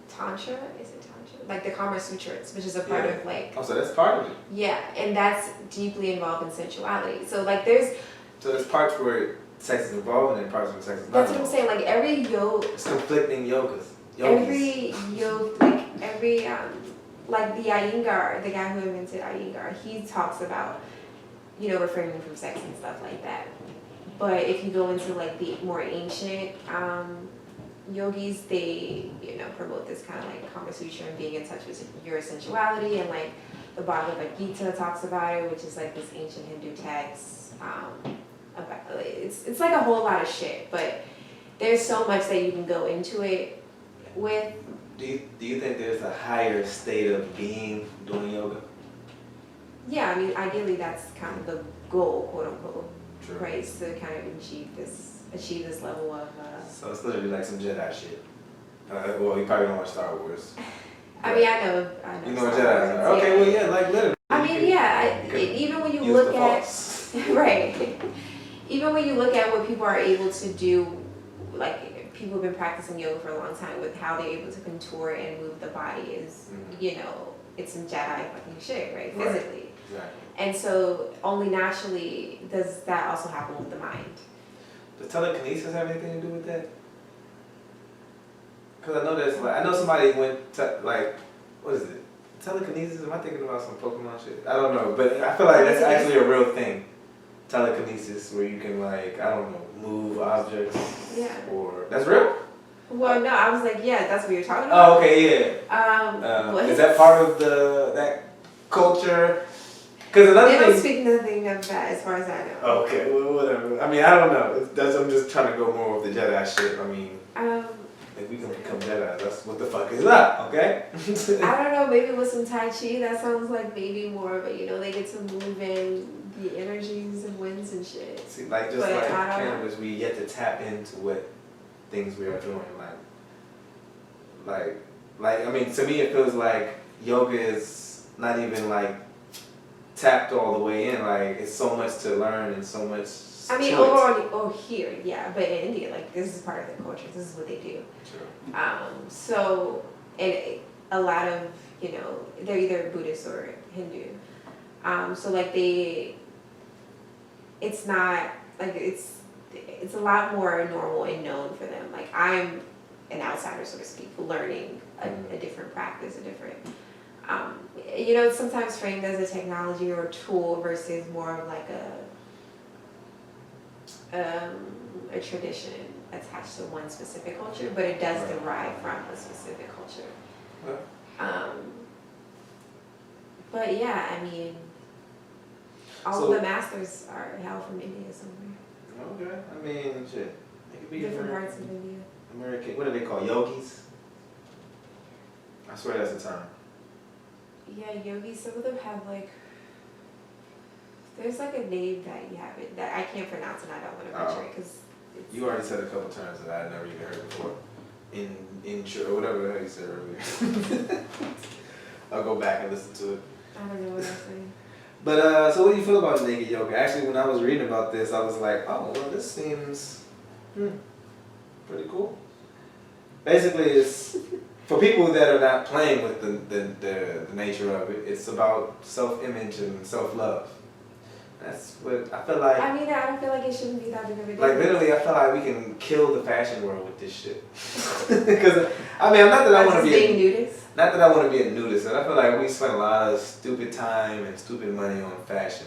tantra? Is it tantra? like the Kama Sutras, which is a part of like. Oh, so that's part of it. Yeah, and that's deeply involved in sensuality. So like So there's parts where sex is involved and then parts where sex is not. That's what I'm saying. Like every yoga. It's conflicting yogas. Every yoga, like the Iyengar, the guy who invented Iyengar, he talks about, refraining from sex and stuff like that. But if you go into like the more ancient yogis, they promote this kind of like Kama Sutra and being in touch with your sensuality, and like the Bhagavad Gita talks about it, which is like this ancient Hindu text. About it's like a whole lot of shit, but there's so much that you can go into it with. Do you think there's a higher state of being doing yoga? Yeah, I mean, ideally that's kind of the goal, quote unquote. True. Right, is to kind of achieve this level of. So it's literally like some Jedi shit. Well, you probably don't watch Star Wars. I mean, I know. You know what Jedi are? Okay, well, yeah, like literally. I mean, even when you look at right, even when you look at what people are able to do, like people have been practicing yoga for a long time with how they're able to contour and move the body is, it's some Jedi fucking shit, right? Physically. Exactly. And so only naturally does that also happen with the mind. Does telekinesis have anything to do with that? Because I know somebody went to, like, what is it? Telekinesis? Am I thinking about some Pokemon shit? I don't know, but I feel like that's actually a real thing. Telekinesis, where you can, like, I don't know, move objects. Yeah. Or that's real? Well, no, I was like, yeah, that's what you're talking about. Oh, okay, yeah. Is that part of that culture? Because another they thing. don't speak nothing of that, as far as I know. Okay, well, whatever. I mean, I don't know. I'm just trying to go more with the Jedi shit. I mean, if we can become Jedi, that's what the fuck is up, okay? I don't know, maybe with some Tai Chi, that sounds like maybe more, but they get to move in the energies and winds and shit. See, like just like cannabis, we yet to tap into what things we are doing. Like I mean, to me, it feels like yoga is not even like tapped all the way in. Like it's so much to learn and so much. I mean, over here, yeah, but in India, like this is part of their culture. This is what they do. True. So, and a lot of they're either Buddhist or Hindu. So like it's not like it's a lot more normal and known for them. Like I'm an outsider, so to speak, learning a different practice, a different. It's sometimes framed as a technology or a tool versus more of like a tradition attached to one specific culture, but it does derive from a specific culture. But yeah, I mean, all of the masters are hell from India somewhere. Okay, I mean, shit. It could be different parts of India. American, what do they call yogis? I swear that's a term. Yeah, yogis. Some of them have like. There's like a name that you have it that I can't pronounce and I don't want to butcher it because. You already said a couple terms that I had never even heard before. Or whatever the hell you said earlier. I'll go back and listen to it. I don't know what I'm saying. But so what do you feel about naked yoga? Actually, when I was reading about this, I was like, oh, well, this seems pretty cool. Basically, it's for people that are not playing with the nature of it. It's about self-image and self-love. That's what I feel like. I mean, I don't feel like it shouldn't be that big of a deal. Like literally, I feel like we can kill the fashion world with this shit. Because I mean, not that I want to be a nudist. Not that I want to be a nudist, but I feel like we spend a lot of stupid time and stupid money on fashion.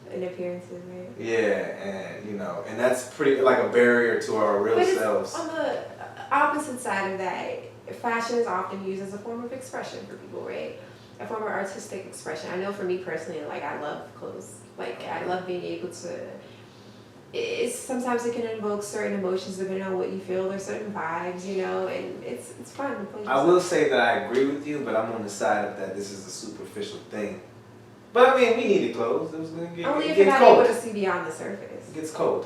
And appearances, right? Yeah, and and that's pretty like a barrier to our real selves. On the opposite side of that, fashion is often used as a form of expression for people, right? A form of artistic expression. I know for me personally, like I love clothes. Like I love being able to. Sometimes it can invoke certain emotions depending on what you feel or certain vibes, and it's fun to play. I will say that I agree with you, but I'm on the side of that this is a superficial thing. But I mean, we needed clothes. It was gonna get only if you're not cold. able to see beyond the surface. It gets cold.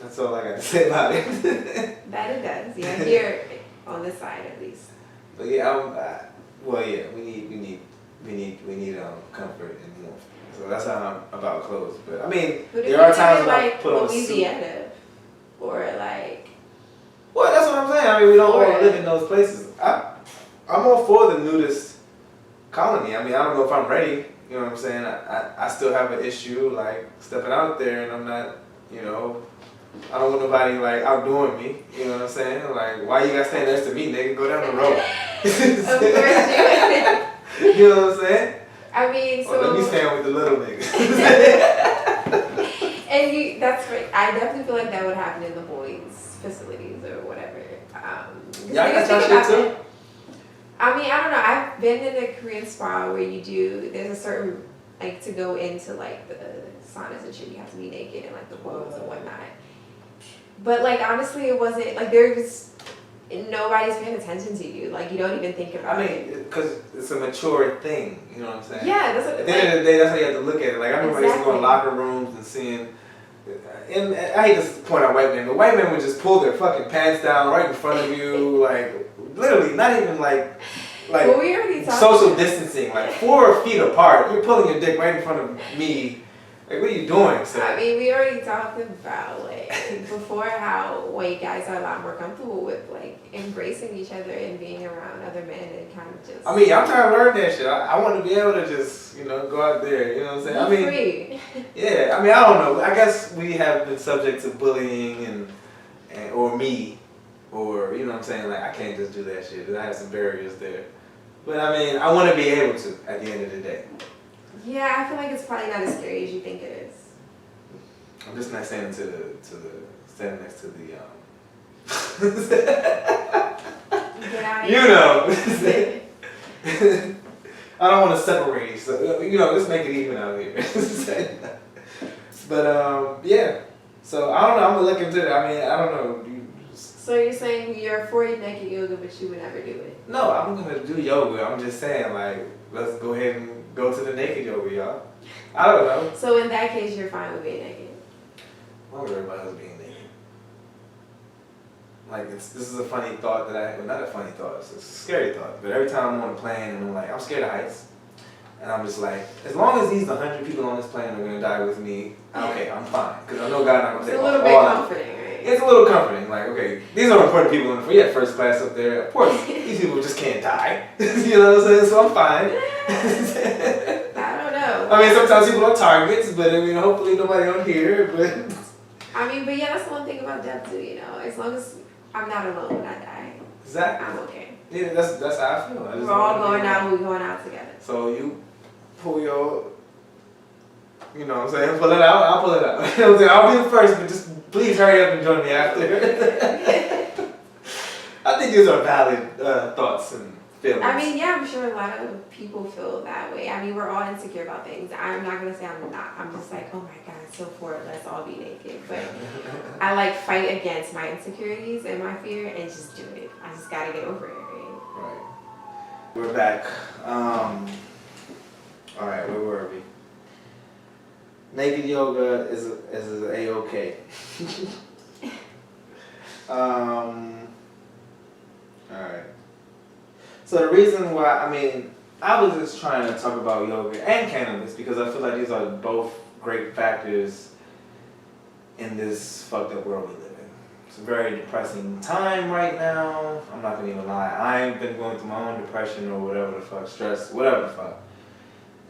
That's all I got to say about it. That it does, yeah. Here on this side at least. But yeah, we need comfort and warmth. So that's how I'm about clothes. But I mean, there are times when I put on a suit. Or like. Well, that's what I'm saying. I mean, we don't all live in those places. I'm all for the nudist colony. I mean, I don't know if I'm ready. You know what I'm saying? I still have an issue like stepping out there, and I'm not. You know, I don't want nobody like outdoing me. You know what I'm saying? Like, why you gotta stand next to me, nigga? Go down the road. Of course you. You know what I'm saying? I mean, so. Or let me stand with the little niggas. And that's right. I definitely feel like that would happen in the boys' facilities or whatever. Y'all got y'all shit too? I mean, I don't know. I've been in a Korean spa where there's a certain, like, to go into, like, the saunas and shit, you have to be naked and, like, the clothes and whatnot. But, like, honestly, it wasn't, like, nobody's paying attention to you. Like, you don't even think about it. I mean, because it's a mature thing, you know what I'm saying? Yeah, that's what, at the end of the day, that's how you have to look at it. Like, I remember I used to go in locker rooms and seeing, and I hate to point out white men, but white men would just pull their fucking pants down right in front of you, like, literally, not even like well, we already talked social distancing, like 4 feet apart. You're pulling your dick right in front of me. Like, what are you doing? So, I mean, we already talked about, like, before how white guys are a lot more comfortable with, like, embracing each other and being around other men and kind of just. I mean, I'm trying to learn that shit. I want to be able to just, you know, go out there. You know what I'm saying? I mean, free. Yeah. I mean, I don't know. I guess we have been subject to bullying and or me, or you know what I'm saying? Like, I can't just do that shit. I have some barriers there. But I mean, I want to be able to at the end of the day. Yeah, I feel like it's probably not as scary as you think it is. I'm just not standing standing next to the Get out of you here. know. I don't want to separate, so you know, let's make it even out here. But yeah. So I don't know. I'm gonna look into it. I mean, I don't know. So you're saying you're for naked yoga, but you would never do it? No, I'm gonna do yoga. I'm just saying, like, let's go ahead and go to the naked yoga, y'all. I don't know. So in that case, you're fine with being naked? I'm worried about us being naked. Like, this is a funny thought that well, not a funny thought, it's a scary thought. But every time I'm on a plane and I'm like, I'm scared of heights. And I'm just like, as long as these 100 people on this plane are gonna die with me, okay, I'm fine. Because I know God not gonna take It's a little bit comforting, right? It's a little comforting. Like, okay, these are important people in the first class up there. Of course, these people just can't die. You know what I'm saying? So I'm fine. I don't know. I mean, sometimes people are targets, but I mean, hopefully nobody on here. But I mean, but yeah, that's the one thing about death too. You know, as long as I'm not alone when I die, exactly. I'm okay. Yeah, that's how I feel. We're all going out. We're going out together. So you pull your, you know what I'm saying? Pull it out. I'll pull it out. You know what I'm saying? I'll be the first, but just please hurry up and join me after. I think these are valid thoughts and feelings. I mean, yeah, I'm sure a lot of people feel that way. I mean, we're all insecure about things. I'm not gonna say I'm not. I'm just like, oh my God, so for it, let's all be naked. But I like fight against my insecurities and my fear and just do it. I just gotta get over it, right? Right. We're back. All right, where were we? Naked yoga is A-okay. All right. So the reason why, I mean, I was just trying to talk about yoga and cannabis because I feel like these are both great factors in this fucked up world we live in. It's a very depressing time right now. I'm not gonna even lie. I've been going through my own depression or whatever the fuck, stress, whatever the fuck.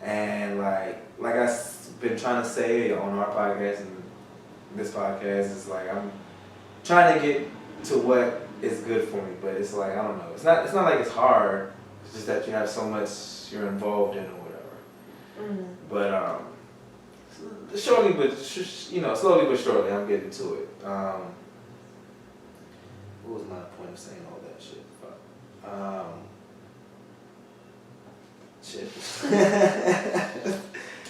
And like I've been trying to say on our podcast and this podcast, is like I'm trying to get to what is good for me, but it's like, I don't know. It's not like it's hard. It's just that you have so much you're involved in or whatever. Mm-hmm. But slowly but surely, I'm getting to it. What was my point of saying all that shit? Shit.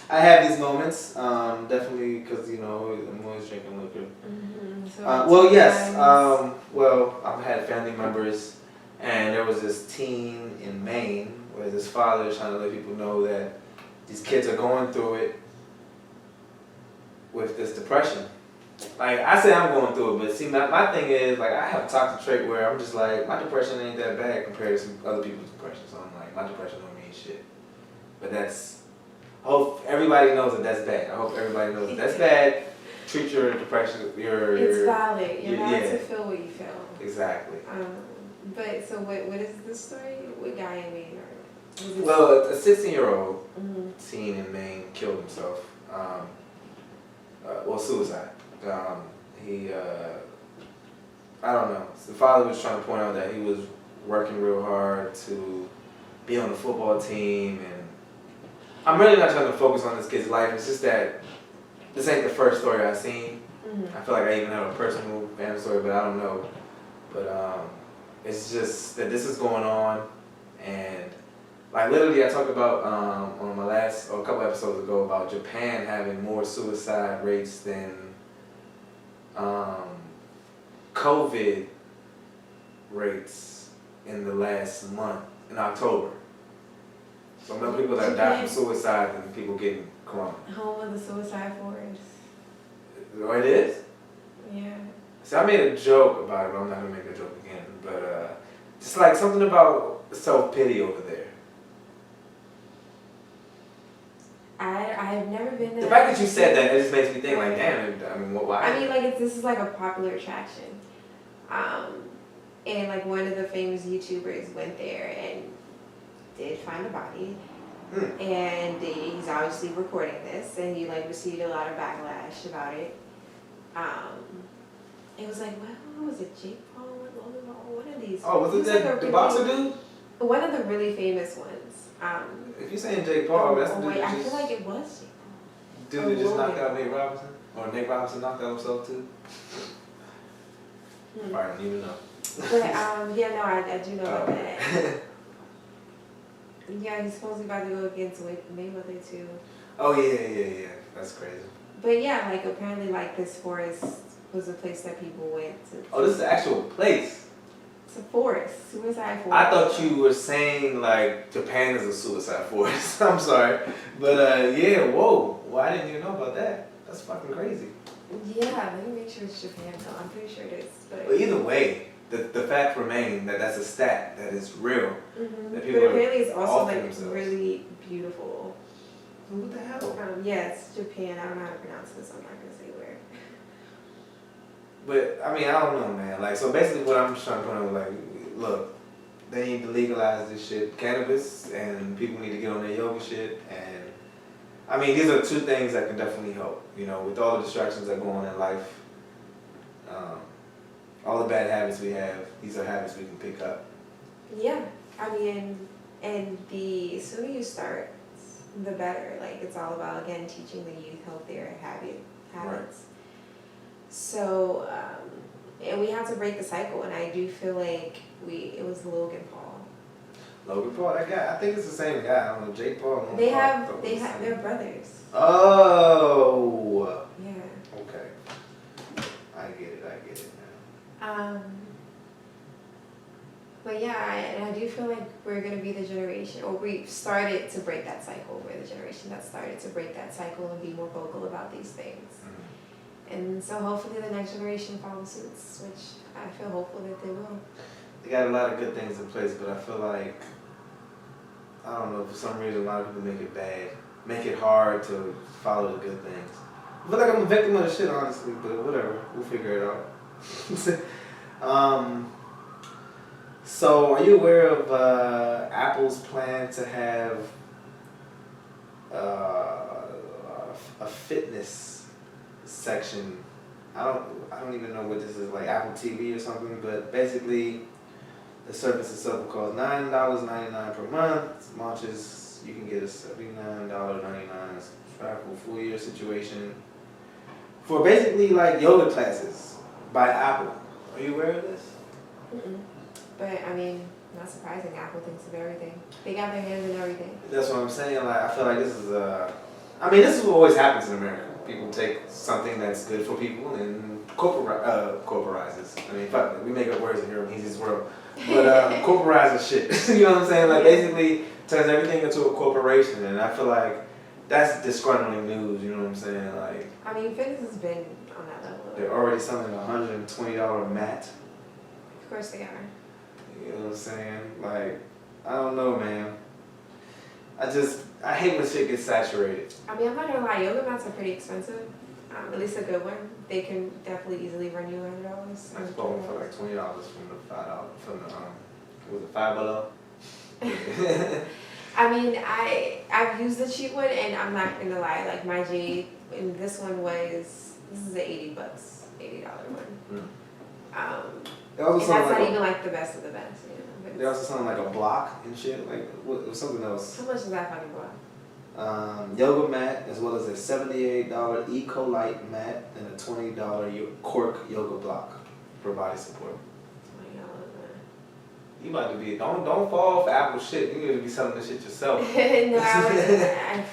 I have these moments, definitely, because, you know, I'm always drinking liquor. Mm-hmm. So Well, yes. Well, I've had family members, and there was this teen in Maine where this father is trying to let people know that these kids are going through it with this depression. Like, I say I'm going through it, but see, my thing is, like, I have a toxic trait where I'm just like, my depression ain't that bad compared to some other people's depression. So I'm like, my depression don't mean shit. But I hope everybody knows that that's bad. I hope everybody knows that that's bad. Treat your depression, it's valid. You're allowed yeah. to feel what you feel. Exactly. But so what is this story? What guy in Maine? Well, a 16-year-old Mm-hmm. teen in Maine killed himself. Well, suicide. He, I don't know. The father was trying to point out that he was working real hard to be on the football team, and I'm really not trying to focus on this kid's life. It's just that this ain't the first story I've seen. Mm-hmm. I feel like I even have a personal family story, but I don't know. But it's just that this is going on, and like literally I talked about on my last, or a couple episodes ago, about Japan having more suicide rates than COVID rates in the last month, in October. So more people that died from suicide than people getting corona. Home of the suicide force. Oh, it is? Yeah. See, I made a joke about it, but I'm not gonna make a joke again. But just like something about self-pity over there. I've never been there. The fact that you said that, it just makes me think like, damn, I mean, why? I mean, like, this is like a popular attraction. And like one of the famous YouTubers went there and did find a body. And he's obviously recording this, and he like received a lot of backlash about it. It was like, what was it, Jake Paul? One of these. Oh, was it like the boxer dude? One of the really famous ones. If you're saying Jake Paul, that's the dude wait, that I just... feel like it was Jake Paul. Dude that just knocked out Nate Robinson? Or Nate Robinson knocked out himself too? I don't even know. But yeah, no, I do know about that. Yeah, he's supposedly about to go against Mayweather too. Oh yeah. That's crazy. But yeah, like apparently like this forest was a place that people went to. Oh, this is the actual place. It's a forest, suicide forest. I thought you were saying like Japan is a suicide forest. I'm sorry. But yeah, whoa. Well, I didn't even know about that. That's fucking crazy. Yeah, let me make sure it's Japan though. I'm pretty sure it is. But either way, the fact remains that that's a stat that is real. Mm-hmm. That But people apparently it's also like themselves. really beautiful. What the hell? Yes, Japan. I don't know how to pronounce this. I'm not gonna say where. But I mean, I don't know, man. Like, so basically, what I'm just trying to point out, like, look, they need to legalize this shit, cannabis, and people need to get on their yoga shit. And I mean, these are two things that can definitely help. You know, with all the distractions that go on in life, all the bad habits we have, these are habits we can pick up. Yeah, I mean, and the sooner you start, the better. Like it's all about again teaching the youth healthier habits. Right. So, and we have to break the cycle, and I do feel like it was Logan Paul. Logan Paul, that guy, I think it's the same guy. I don't know, Jake Paul. Logan They Paul, have, they're brothers. Oh. Yeah. Okay. I get it now. But yeah, and I do feel like we're gonna be the generation, or we've started to break that cycle. We're the generation that started to break that cycle and be more vocal about these things. Mm-hmm. And so hopefully the next generation follows suit, which I feel hopeful that they will. They got a lot of good things in place, but I feel like, I don't know, for some reason a lot of people make it bad, make it hard to follow the good things. I feel like I'm a victim of the shit, honestly, but whatever, we'll figure it out. So are you aware of Apple's plan to have a fitness section? I don't even know what this is, like Apple TV or something, but basically the service itself will cost $9.99 per month. Launches, you can get a $79.99 subscribe for a full year situation for basically like yoga classes by Apple. Are you aware of this? Mm-mm. But I mean, not surprising. Apple thinks of everything. They got their hands in everything. That's what I'm saying. Like, I feel like this is I mean, this is what always happens in America. People take something that's good for people and corporizers. I mean, fuck it, we make up words in here in Heezy's world. But corporizers shit. You know what I'm saying? Like, basically turns everything into a corporation, and I feel like that's disgruntled news. You know what I'm saying? Like, I mean, fitness has been on that level. they're already selling a $120 mat. Of course they are. You know what I'm saying? Like, I don't know, man. I hate when shit gets saturated. I mean, I'm not gonna lie, yoga mats are pretty expensive. At least a good one. They can definitely easily run you $100. I just bought one for like $20 from the $5 from the was it Five Below? I I mean, I've used the cheap one, and I'm not gonna lie. Like my jade, and this one was this is a $80, $80 one. They also And sound that's like not even like the best of the best. You know, but they also sound like a block and shit. Like what, it was something else. how much is that fucking block? Yoga mat, as well as a $78 Ecolite mat and a $20 cork yoga block for body support. $20, man. You about to be don't fall for Apple shit. You need to be selling this shit yourself. No, I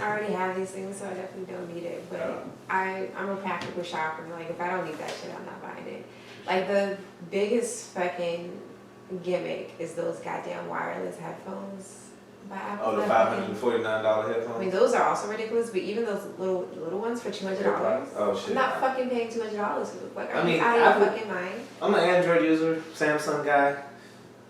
already have these things, so I definitely don't need it. But I'm a practical shopper. Like if I don't need that shit, I'm not buying it. Like the biggest fucking gimmick is those goddamn wireless headphones by Apple. Oh, the $549 headphones. I mean, those are also ridiculous. But even those little ones for $200. Oh shit. I'm not fucking paying $200 for them. Like, I mean, you out of your fucking mind? I'm an Android user, Samsung guy.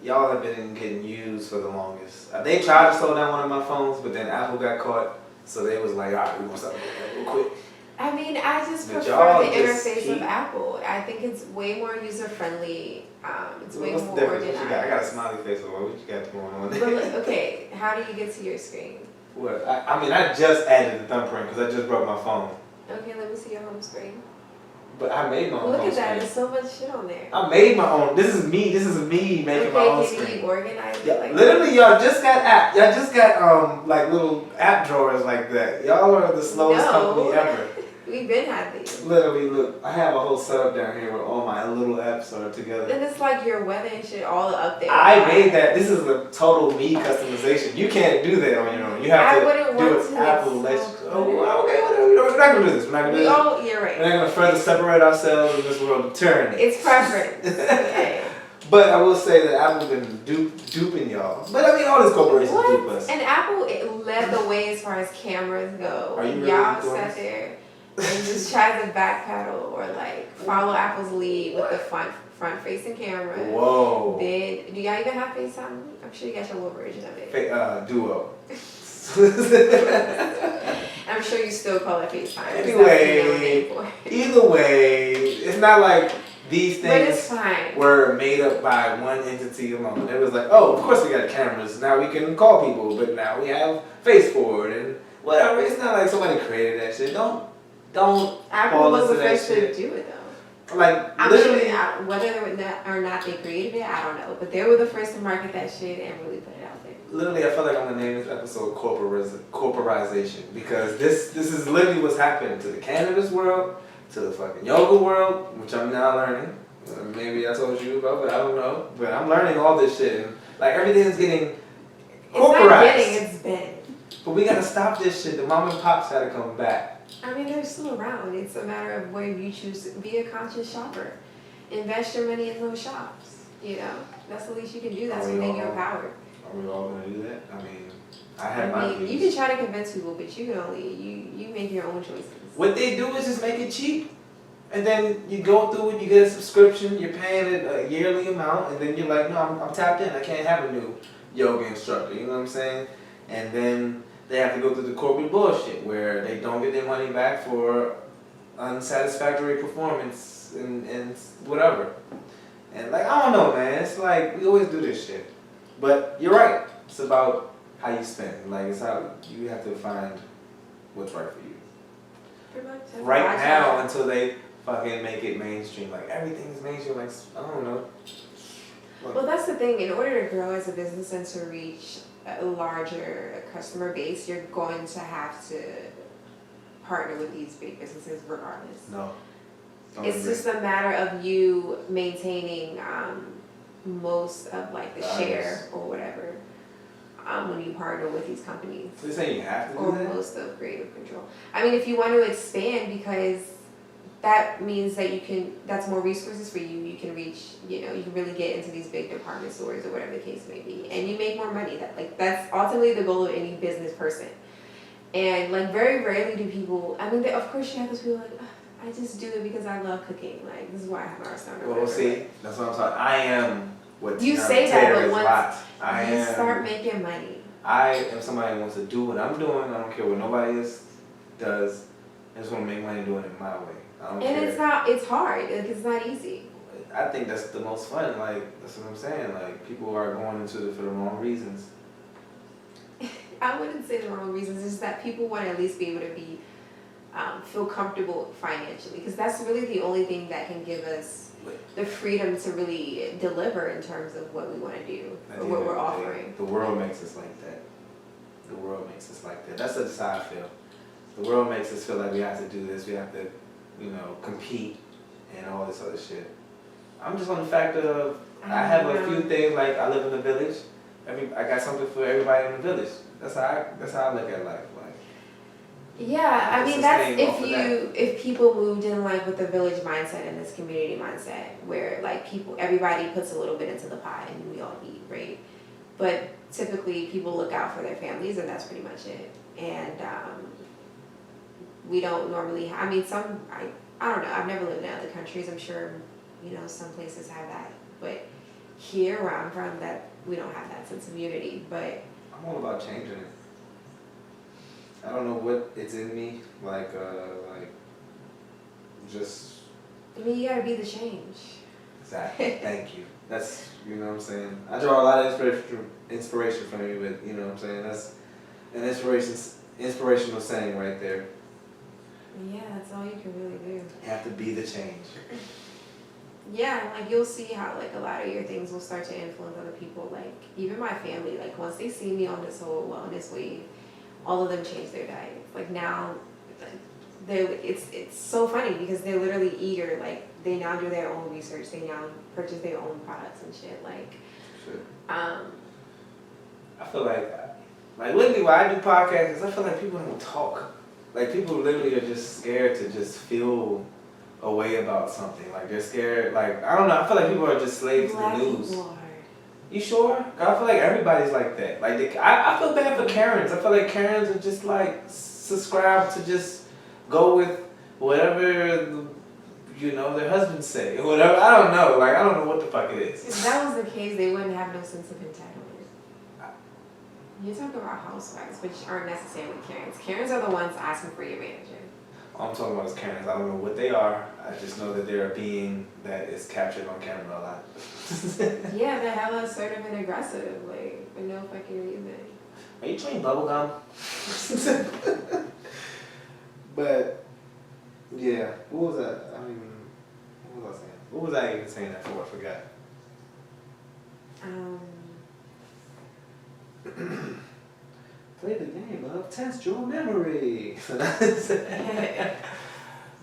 Y'all have been getting used for the longest. They tried to slow down one of my phones, but then Apple got caught, so they was like, all right, we're gonna stop it real quick. I mean, I just But prefer y'all the just interface of Apple. I think it's way more user friendly. It's way What's more the difference? organized. What you got? I got a smiley face over. What you got going on But there? look, okay, how do you get to your screen? What? I mean, I just added the thumbprint because I just broke my phone. Okay, let me see your home screen. But I made my own Look home at that, screen. there's so much shit on there. I made my own. This is me making my own Okay, can screen. you organize it Yeah, like literally, y'all just got like little app drawers like that. Y'all are the slowest No. company ever. We've been had these. Literally, look, I have a whole setup down here where all my little apps are together. Then it's like your weather and shit all up there. I made that. This is a total me customization. You can't do that on your own. You have I to wouldn't do want it. to. Apple It's lets so you. Oh, good. okay, whatever. We're not gonna do this. We're not gonna do this. You're right. We're not gonna further separate ourselves in this world of tyranny. It's preference. Okay. But I will say that Apple's been duping y'all. But I mean, all these corporations dupe What? us. And Apple it led the way as far as cameras go. Are you really Y'all doing sat this? there and just tried to backpedal or like follow Apple's lead with the front facing camera. Whoa. Then do y'all even have FaceTime? I'm sure you got your little version of it. Duo. I'm sure you still call it FaceTime. 'cause Anyway, that's the name for it. Either way, it's not like these But it's things fine. were made up by one entity alone. It was like, oh, of course we got cameras. Now we can call people, but now we have face forward and whatever. It's not like somebody created that shit. Don't Apple fall was into the that first to shit. do it though. Like I'm literally, sure whether or not they created it, I don't know. But they were the first to market that shit and really put it out there. literally, I feel like I'm gonna name this episode Corporization because this is literally what's happening to the cannabis world, to the fucking yoga world, which I'm now learning. Maybe I told you about, but I don't know. But I'm learning all this shit, and like everything's getting corporized. It's been. But we gotta stop this shit. The mom and pops gotta come back. I mean, they're still around. It's a matter of where you choose to be a conscious shopper. Invest your money in those shops. You know, that's the least you can do. That's within your power. Are we all gonna do that? I mean, I have my views. You can try to convince people, but you can only you make your own choices. What they do is just make it cheap. And then you go through it, you get a subscription, you're paying it a yearly amount, and then you're like, no, I'm tapped in. I can't have a new yoga instructor. You know what I'm saying? And then they have to go through the corporate bullshit where they don't get their money back for unsatisfactory performance and whatever. And like, I don't know, man. It's like, we always do this shit. But you're right. It's about how you spend. Like, it's how you have to find what's right for you. Pretty much. That's Right what I now, try. until they fucking make it mainstream. Like, everything's mainstream. Like, I don't know. Well, that's the thing. In order to grow as a business and to reach a larger customer base, you're going to have to partner with these big businesses regardless. No. It's just a matter of you maintaining most of like the share or whatever when you partner with these companies. So you're saying you have to do Or that? most of creative control. I mean, if you want to expand, because that means that that's more resources for you. You can reach, you can really get into these big department stores or whatever the case may be. And you make more money. That's ultimately the goal of any business person. And like very rarely do people, I mean, of course you have those people like, I just do it because I love cooking. Like, this is why I have a restaurant. Well, see, that's what I'm talking. I am what You Tiana say that, Taylor but is once not. I you am. start making money. I am somebody who wants to do what I'm doing. I don't care what nobody else does. I just want to make money doing it my way. I don't care. It's hard. Like, it's not easy. I think that's the most fun. Like, that's what I'm saying. Like, people are going into it for the wrong reasons. I wouldn't say the wrong reasons. It's just that people want to at least be able to be feel comfortable financially, because that's really the only thing that can give us the freedom to really deliver in terms of what we want to do or what we're offering. The world makes us like that. The world makes us like that. That's just how I feel. The world makes us feel like we have to do this, we have to, compete and all this other shit. I'm just on the fact of I have a few things, like I live in a village. I got something for everybody in the village. That's how I look at life. Like, yeah, I mean that's if people moved in like with the village mindset and this community mindset where like everybody puts a little bit into the pot and we all eat, right? But typically people look out for their families and that's pretty much it. And we don't normally. I mean, I don't know. I've never lived in other countries. I'm sure some places have that, but here where I'm from, that we don't have that sense of unity. But I'm all about changing it. I don't know what it's in me, just. I mean, you gotta be the change. Exactly. Thank you. That's what I'm saying. I draw a lot of inspiration from you, but you know what I'm saying. That's an inspirational saying right there. Yeah, that's all you can really do. You have to be the change. Yeah, like you'll see how like a lot of your things will start to influence other people. Like even my family, like once they see me on this whole wellness wave, all of them change their diets. Like now, it's so funny because they're literally eager. Like they now do their own research. They now purchase their own products and shit. Like, I feel like literally when I do podcasts, I feel like people don't talk. Like people literally are just scared to just feel a way about something. Like they're scared. Like I don't know. I feel like people are just slaves to the news. You sure? I feel like everybody's like that. Like I feel bad for Karens. I feel like Karens are just like subscribed to just go with whatever their husbands say or whatever. I don't know. Like I don't know what the fuck it is. If that was the case, they wouldn't have no sense of entitlement. You're talking about housewives, which aren't necessarily Karens. Karens are the ones asking for your manager. All I'm talking about is Karens. I don't know what they are. I just know that they're a being that is captured on camera a lot. Yeah, they're hella assertive and aggressive, like, for no fucking reason. Are you chewing bubblegum? But, yeah. What was that? What was I saying? What was I even saying that for? I forgot. Play the game, love. Test your memory.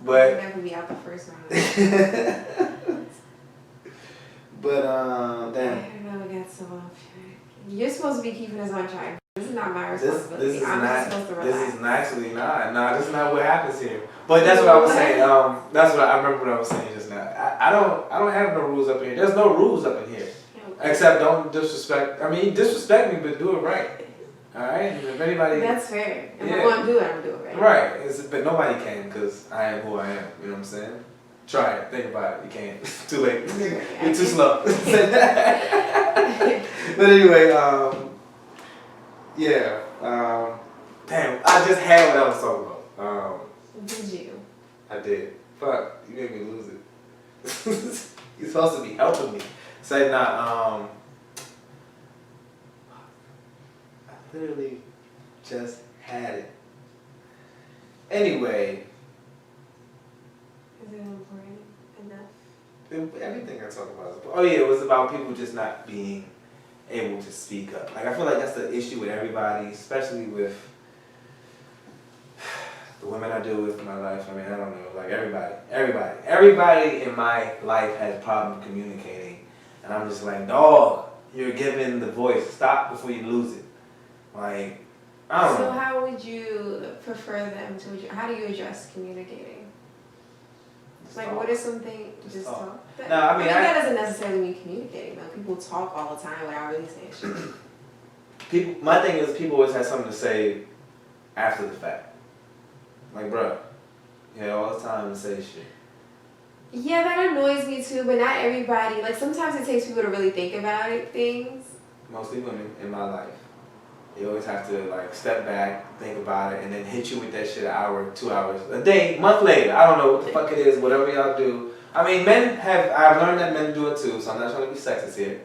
But You'll never be out the first round. But damn. I don't know, we got so off track. You're supposed to be keeping us on track. This is not my responsibility. I'm just supposed to relax. This is actually not. Nah, this is not what happens here. But that's what I was saying. That's what I remember what I was saying just now. I don't have no rules up in here. There's no rules up in here. Okay. Except don't disrespect. I mean, disrespect me, but do it right. All right. If anybody. That's fair. If I'm gonna do it, I'm gonna do it right. Right. But nobody can because I am who I am. You know what I'm saying? Try it. Think about it. You can't. It's too late. You're too slow. But anyway, yeah. Damn, I just had what I was talking about. Did you? I did. Fuck, you made me lose it. You're supposed to be helping me. Say not. I literally just had it. Anyway. Is it important enough? Everything I talk about is. Oh yeah, it was about people just not being able to speak up. Like I feel like that's the issue with everybody, especially with the women I deal with in my life. I mean, I don't know, like everybody in my life has problem communicating, and I'm just like, dog, you're giving the voice. Stop before you lose it. Like, I don't know. So how would you prefer them to? How do you address communicating? Like, what are some things? Just talk. No, I mean that doesn't necessarily mean communicating. Though people talk all the time without really saying shit. My thing is, people always have something to say after the fact. Like, bruh, you had all the time to say shit. Yeah, that annoys me too. But not everybody. Like sometimes it takes people to really think about it. Things. Mostly women in my life. They always have to like step back, think about it, and then hit you with that shit an hour, 2 hours, a day, month later. I don't know what the fuck it is, whatever y'all do. I mean, I've learned that men do it too, so I'm not trying to be sexist here.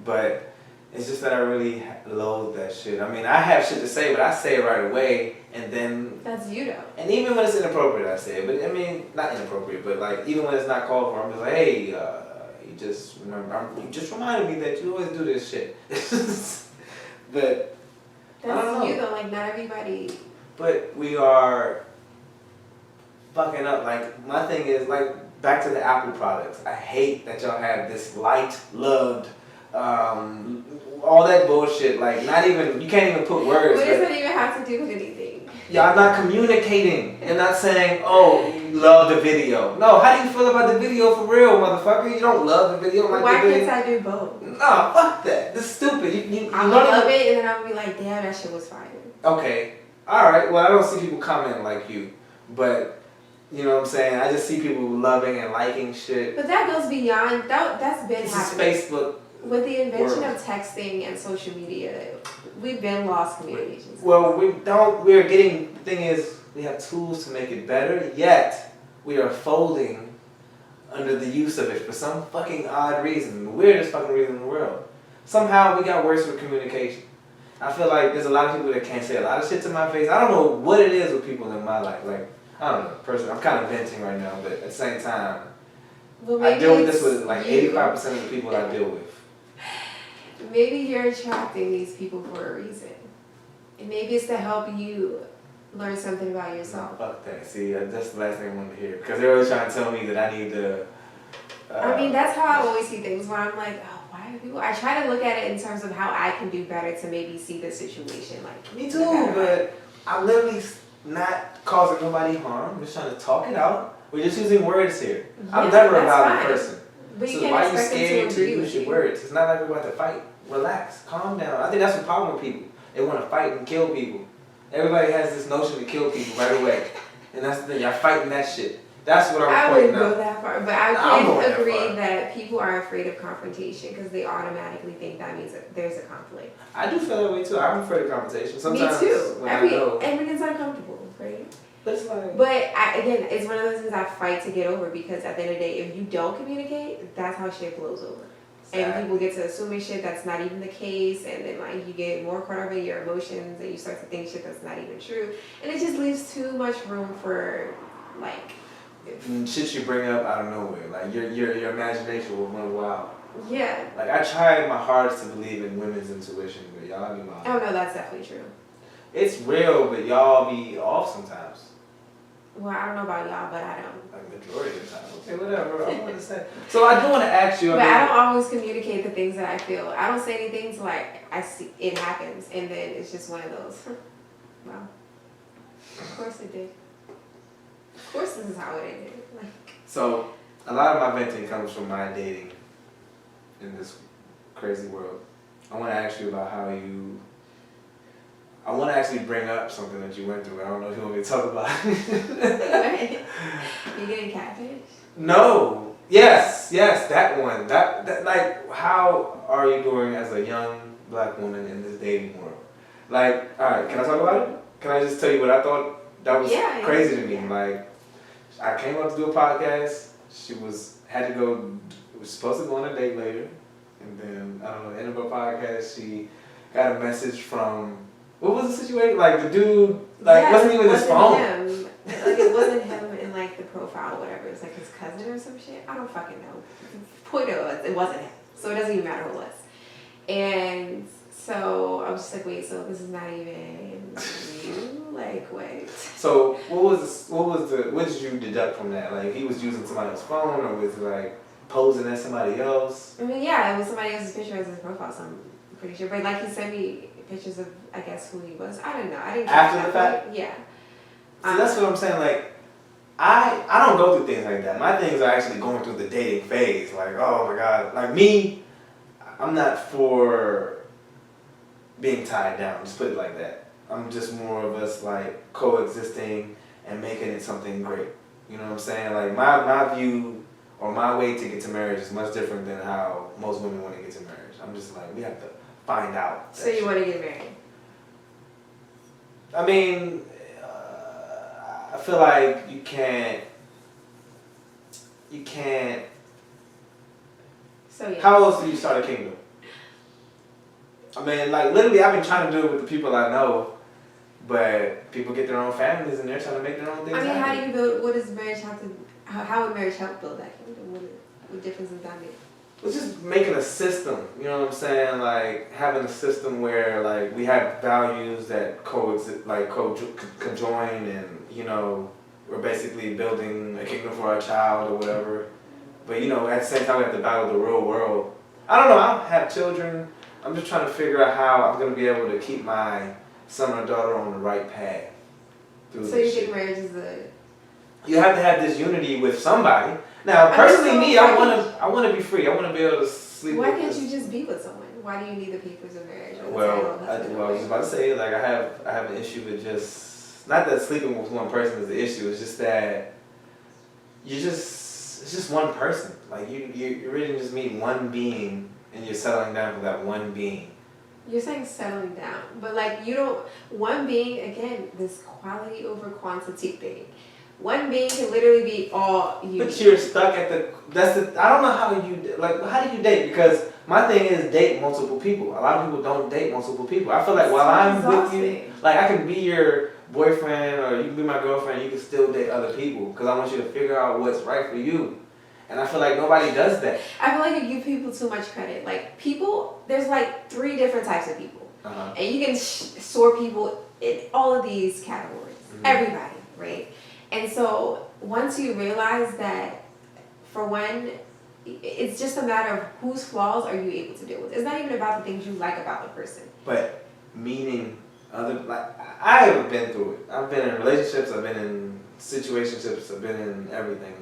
But It's just that I really loathe that shit. I mean, I have shit to say, but I say it right away, and then... That's you, though. And even when it's inappropriate, I say it. But, I mean, not inappropriate, but, like, even when it's not called for, I'm just like, hey, you just reminded me that you always do this shit. But, I don't know. That's you, though. Like, not everybody... But we are fucking up. Like, my thing is, like, back to the Apple products. I hate that y'all have this light, loved, all that bullshit. Like, not even, you can't even put words. What does that even have to do with anything? Y'all not communicating. You're not saying, oh, you love the video. No, how do you feel about the video for real, motherfucker? You don't love the video. Like Why the video. can't I do both? Nah, fuck that. This is stupid. You I love it, and then I'm gonna be like, damn, that shit was fire. Okay. Alright, well, I don't see people commenting like you, but, you know what I'm saying? I just see people loving and liking shit. But that goes beyond, that's been happening. This is Facebook. With the invention world. of texting and social media, we've been lost communications. Well, the thing is, we have tools to make it better, yet we are folding under the use of it for some fucking odd reason, the weirdest fucking reason in the world. Somehow we got worse with communication. I feel like there's a lot of people that can't say a lot of shit to my face. I don't know what it is with people in my life. Like, I don't know, personally, I'm kind of venting right now, but at the same time, I deal with this with like 85% of the people I deal with. Maybe you're attracting these people for a reason. And maybe it's to help you learn something about yourself. No, fuck that. See, that's the last thing I wanted to hear. Because they're always trying to tell me that I need to... I mean, that's how I always see things, where I'm like, oh, why are people... I try to look at it in terms of how I can do better to maybe see the situation. Like, me too, but I'm literally not causing nobody harm. I'm just trying to talk it out. We're just using words here. Yeah, I'm never a that's violent fine. person. But you So can't why are you expect them scared to to agree use with your you. words? It's not like we're about to fight. Relax, calm down. I think that's the problem with people. They want to fight and kill people. Everybody has this notion to kill people right away. And that's the thing, y'all fighting that shit. That's what I I'm wouldn't pointing go out. that far, but I I'm going can that agree far. that people are afraid of confrontation because they automatically think that means that there's a conflict. I do feel that way too. I'm afraid of confrontation. Sometimes Me too. when I know. And it's uncomfortable, right? But it's like... But again, it's one of those things I fight to get over because at the end of the day, if you don't communicate, that's how shit blows over. And people get to assuming shit that's not even the case, and then like you get more caught up in your emotions, and you start to think shit that's not even true, and it just leaves too much room for like shit you bring up out of nowhere. Like your imagination will run wild. Yeah. Like I tried my hardest to believe in women's intuition, but y'all be lying. Oh no, that's definitely true. It's real, but y'all be off sometimes. Well, I don't know about y'all, but I don't. Like majority of the time. Okay, whatever. I want to say. So I do want to ask you. But I don't always communicate the things that I feel. I don't say anything till like I see it happens, and then it's just one of those. Well, of course it did. Of course this is how it ended. Like. So a lot of my venting comes from my dating in this crazy world. I want to ask you about how you. I want to actually bring up something that you went through. I don't know if you want me to talk about it. You getting catfish? No. Yes, that one. That like, how are you doing as a young black woman in this dating world? Like, all right, can I talk about it? Can I just tell you what I thought? That was crazy to me. Yeah. Like, I came up to do a podcast. She had to go. Was supposed to go on a date later, and then I don't know. At the end of her podcast, she got a message from. What was the situation? Like the dude, like wasn't even his phone. Him. Like it wasn't him in like the profile or whatever. It was like his cousin or some shit. I don't fucking know. Point of it wasn't him. So it doesn't even matter who it was. And so I was just like, wait, so this is not even you? Like what? So what did you deduct from that? Like he was using somebody else's phone, or was it like posing as somebody else? I mean, yeah, it was somebody else's picture as his profile, so I'm pretty sure. But like he sent me pictures of, I guess, who he was. I don't know. I didn't. After the fact? Yeah. See, that's what I'm saying. Like, I don't go through things like that. My things are actually going through the dating phase. Like, oh my god. Like me, I'm not for being tied down. Just put it like that. I'm just more of us like coexisting and making it something great. You know what I'm saying? Like my view or my way to get to marriage is much different than how most women want to get to marriage. I'm just like, we have to find out. So you want to get married? I mean, I feel like you can't. So yeah. How else do you start a kingdom? I mean, like, literally, I've been trying to do it with the people I know, but people get their own families and they're trying to make their own things I mean, happen. how do you build, what does marriage have to, how would marriage help build that kingdom? What difference does that make? It's just making a system, you know what I'm saying? Like, having a system where, like, we have values that coexist, like, conjoin, and, you know, we're basically building a kingdom for our child or whatever. But, you know, at the same time, we have to battle the real world. I don't know, I don't have children. I'm just trying to figure out how I'm going to be able to keep my son or daughter on the right path. So you think marriage is You have to have this unity with somebody. Now, personally, me, I want to be free. I want to be able to sleep. Why can't you just be with someone? Why do you need the papers of marriage? Well, I was just about to say, like, I have an issue with just, not that sleeping with one person is the issue. It's just that it's just one person. Like, you really just meet one being, and you're settling down for that one being. You're saying settling down, but like, you don't. One being, again, this quality over quantity thing. One being can literally be all you. But you're stuck at I don't know how how do you date? Because my thing is date multiple people. A lot of people don't date multiple people. I feel like while I'm with you, like, I can be your boyfriend or you can be my girlfriend, you can still date other people because I want you to figure out what's right for you. And I feel like nobody does that. I feel like you give people too much credit. Like, people, there's like 3 different types of people. And you can sort people in all of these categories. Mm-hmm. Everybody, right? And so once you realize that, for one, it's just a matter of whose flaws are you able to deal with. It's not even about the things you like about the person. But meaning I have been through it. I've been in relationships, I've been in situationships, I've been in everything.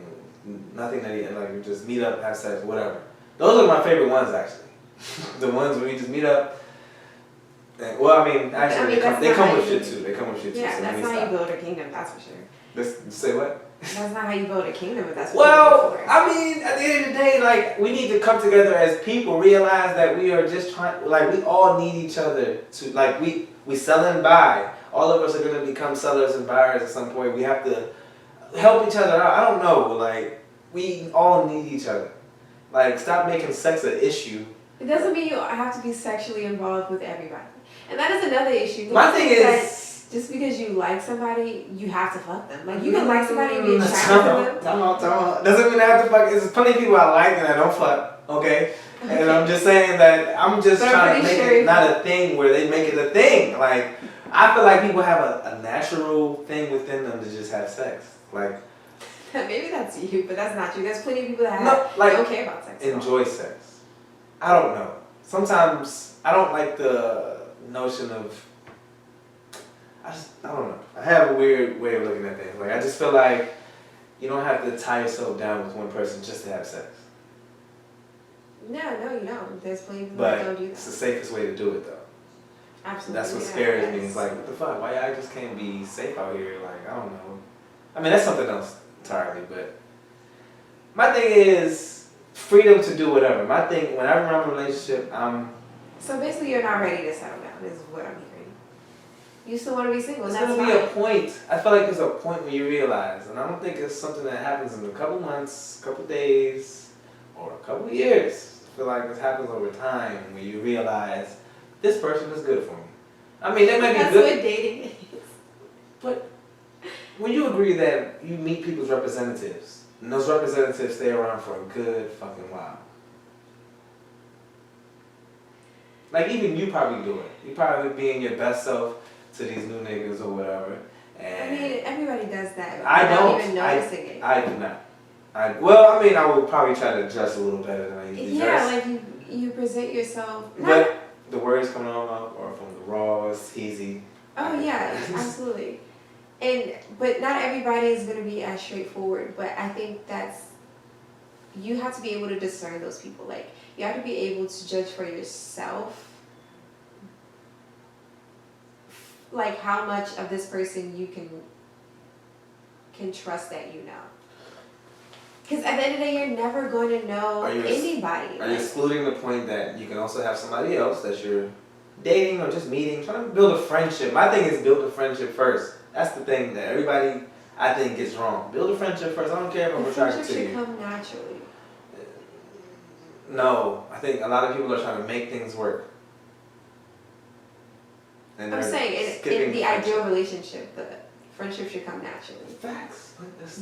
Nothing that you just meet up, have sex, whatever. Those are my favorite ones, actually. The ones where we just meet up. And, well, I mean, actually, they come with shit too. They come with shit too. Yeah, so that's not how you build a kingdom, that's for sure. Say what? That's not how you build a kingdom, if that's what you're looking for. I mean, at the end of the day, like, we need to come together as people, realize that we are just trying, like, we all need each other to, like, we sell and buy. All of us are going to become sellers and buyers at some point. We have to help each other out. I don't know, like, we all need each other. Like, stop making sex an issue. It doesn't mean you have to be sexually involved with everybody. And that is another issue. My thing is, just because you like somebody, you have to fuck them. Like, you can like somebody and be attracted to them. Doesn't mean I have to fuck. There's plenty of people I like and I don't fuck, okay? And I'm just saying that I'm just trying to make it not a thing where they make it a thing. Like, I feel like people have a natural thing within them to just have sex. Like, maybe that's you, but that's not you. There's plenty of people that don't care about sex. Enjoy sex. I don't know. Sometimes I don't like the notion of, I don't know. I have a weird way of looking at things. Like, I just feel like you don't have to tie yourself down with one person just to have sex. No, you don't. There's plenty of people that don't do that. It's the safest way to do it, though. Absolutely. That's what scares me. It's like, what the fuck? Why I just can't be safe out here? Like, I don't know. I mean, that's something else entirely, but my thing is freedom to do whatever. My thing, whenever I'm in a relationship, So basically, you're not ready to settle down, is what I'm hearing. You still want to be single. There's going to be a point. I feel like there's a point where you realize, and I don't think it's something that happens in a couple months, couple days, or a couple years. I feel like this happens over time where you realize this person is good for me. I mean, they might be good. That's what dating is. But when you agree that you meet people's representatives, and those representatives stay around for a good fucking while. Like, even you probably do it. You probably being your best self to these new niggas or whatever. And I mean, everybody does that. I don't even noticing it. I do not. I would probably try to dress a little better than I usually dress. Yeah, like you present yourself. But the words coming out are from the rawest, Heezy. Oh yeah, absolutely. But not everybody is going to be as straightforward. But I think you have to be able to discern those people. Like, you have to be able to judge for yourself, like, how much of this person you can trust that you know. Because at the end of the day, you're never going to know anybody. Are you excluding the point that you can also have somebody else that you're dating or just meeting, trying to build a friendship? My thing is build a friendship first. That's the thing that everybody, I think, gets wrong. Build a friendship first. I don't care if I'm attracted to you. Friendship should come naturally. No, I think a lot of people are trying to make things work. I'm saying in the ideal relationship, the friendship should come naturally. Facts.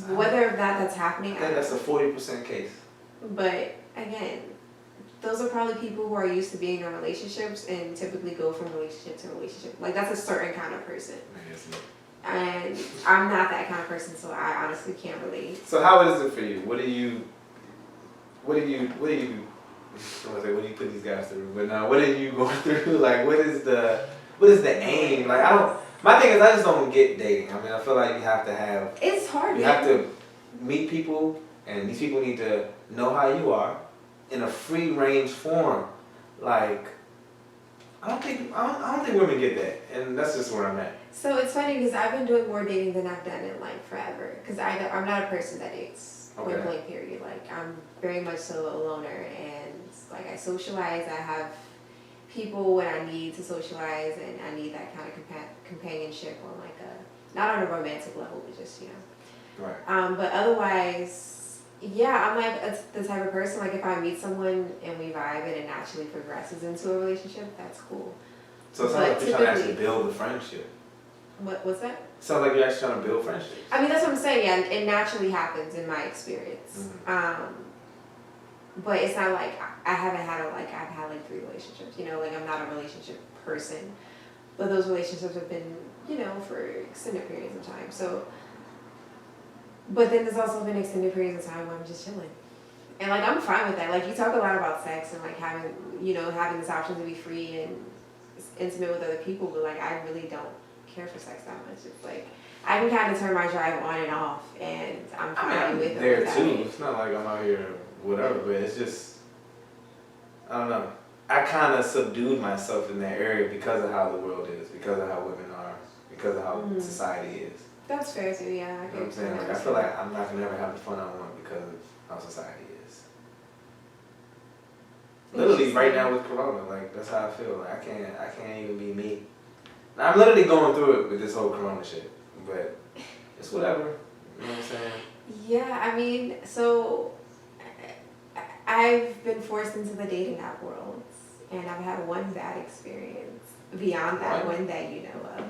Whether or not that's happening, I think that's a 40% case. But again, those are probably people who are used to being in relationships and typically go from relationship to relationship. Like that's a certain kind of person. And I'm not that kind of person, so I honestly can't relate. So how is it for you? What do you put these guys through? But now, what are you going through? Like, what is the aim? Like, my thing is, I just don't get dating. I mean, I feel like you have to have. It's hard. You have to meet people, and these people need to know how you are in a free range form. Like, I don't think women get that, and that's just where I'm at. So it's funny because I've been doing more dating than I've done in like forever. Because I'm not a person that dates. Okay. Point blank period. Like I'm very much so a loner, and like I socialize. I have people when I need to socialize, and I need that kind of companionship on like a not on a romantic level, but just Right. But otherwise, yeah, I'm like the type of person like if I meet someone and we vibe and it naturally progresses into a relationship, that's cool. So it sounds like you're trying to actually build the friendship. What's that? Sounds like you're actually trying to build friendships. I mean, that's what I'm saying. Yeah, it naturally happens in my experience. Mm-hmm. But it's not like I haven't had I've had like 3 relationships. You know, like I'm not a relationship person, but those relationships have been, you know, for extended periods of time. So, but then there's also been extended periods of time where I'm just chilling, and like I'm fine with that. Like you talk a lot about sex and like having this option to be free and intimate with other people, but like I really don't care for sex that much. It's like I can kind of turn my drive on and off, and I'm fine with it. There too. It's not like I'm out here whatever, but it's just I don't know. I kind of subdued myself in that area because of how the world is, because of how women are, because of how society is. That's fair too. Yeah, you know what I'm saying? Like I feel like I'm not gonna ever have the fun I want because of how society is. Literally right now with Corona, like that's how I feel. Like I can't even be me. Now, I'm literally going through it with this whole Corona shit, but it's whatever. You know what I'm saying? Yeah, I mean, so I've been forced into the dating app world, and I've had one bad experience beyond that one that you know of.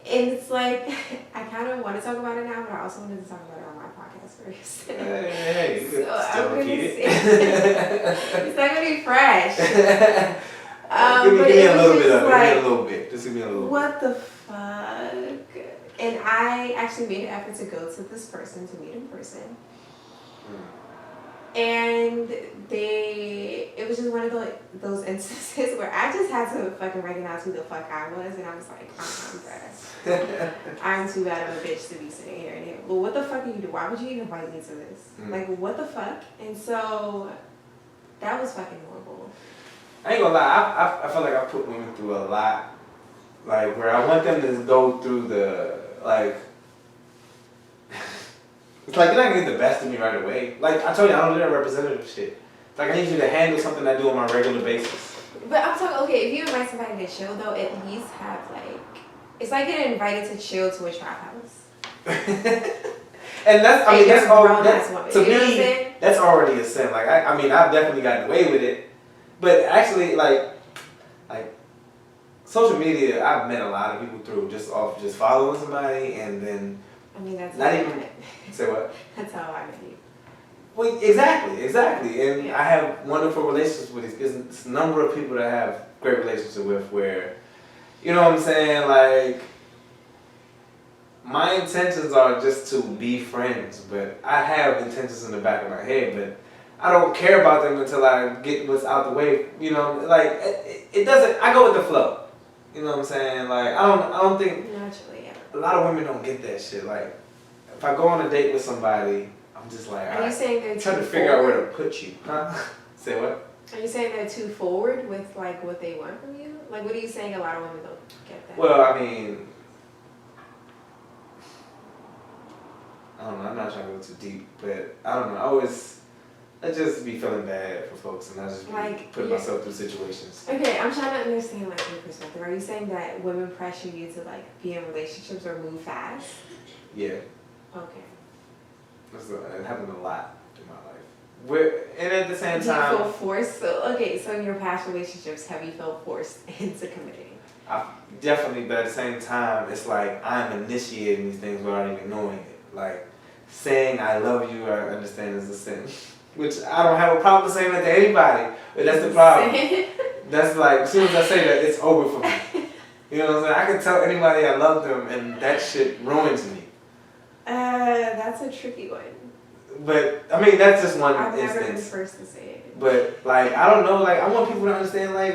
And it's like, I kind of want to talk about it now, but I also wanted to talk about it on my podcast first. Hey, so I'm going to say, it's not going to be fresh. Give me a little bit of it. Give me a little bit. Just give me a little bit. What the fuck? And I actually made an effort to go to this person, to meet in person. And it was just one of those instances where I just had to fucking recognize who the fuck I was, and I was like, I'm impressed. I'm too bad of a bitch to be sitting here and here. Well, what the fuck are you doing? Why would you even invite me to this? Like, what the fuck? And so, that was fucking horrible. I ain't gonna lie, I feel like I put women through a lot. Like, where I want them to go through it's like, you're not gonna get the best of me right away. Like, I told you, I don't do that representative shit. It's like, I need you to handle something I do on my regular basis. But I'm talking, okay, if you invite somebody to chill, though, at least have, like, it's like getting invited to chill to a trap house. And that's to me, that's already a sin. Like, I mean, I've definitely gotten away with it. But actually, like social media, I've met a lot of people through just following somebody and then. I mean, that's not even. Say what? That's how I met you. Well, exactly, and I have wonderful relationships with this number of people that I have great relationships with. Where, you know what I'm saying, like. My intentions are just to be friends, but I have intentions in the back of my head, but I don't care about them until I get what's out the way. You know, like it doesn't. I go with the flow. You know what I'm saying? Like I don't think. Naturally, yeah. A lot of women don't get that shit. Like if I go on a date with somebody, I'm just like, are you saying they're trying to figure out where to put you? Huh? Say what? Are you saying they're too forward with like what they want from you? Like what are you saying? A lot of women don't get that. Well, I mean. I don't know, I'm not trying to go too deep, but I don't know, I just be feeling bad for folks and I just be putting myself through situations. Okay, I'm trying to understand like your perspective. Are you saying that women pressure you to like be in relationships or move fast? Yeah. Okay. It happened a lot in my life. And at the same time... Do you feel forced? So in your past relationships, have you felt forced into committing? Definitely, but at the same time, it's like I'm initiating these things without even knowing it. Like saying I love you, I understand is a sin, which I don't have a problem saying that to anybody. But that's the problem. That's like as soon as I say that, it's over for me. You know what I'm saying? I can tell anybody I love them, and that shit ruins me. That's a tricky one. But I mean, that's just one I've instance. never been the first to say it. But like, I don't know. Like, I want people to understand. Like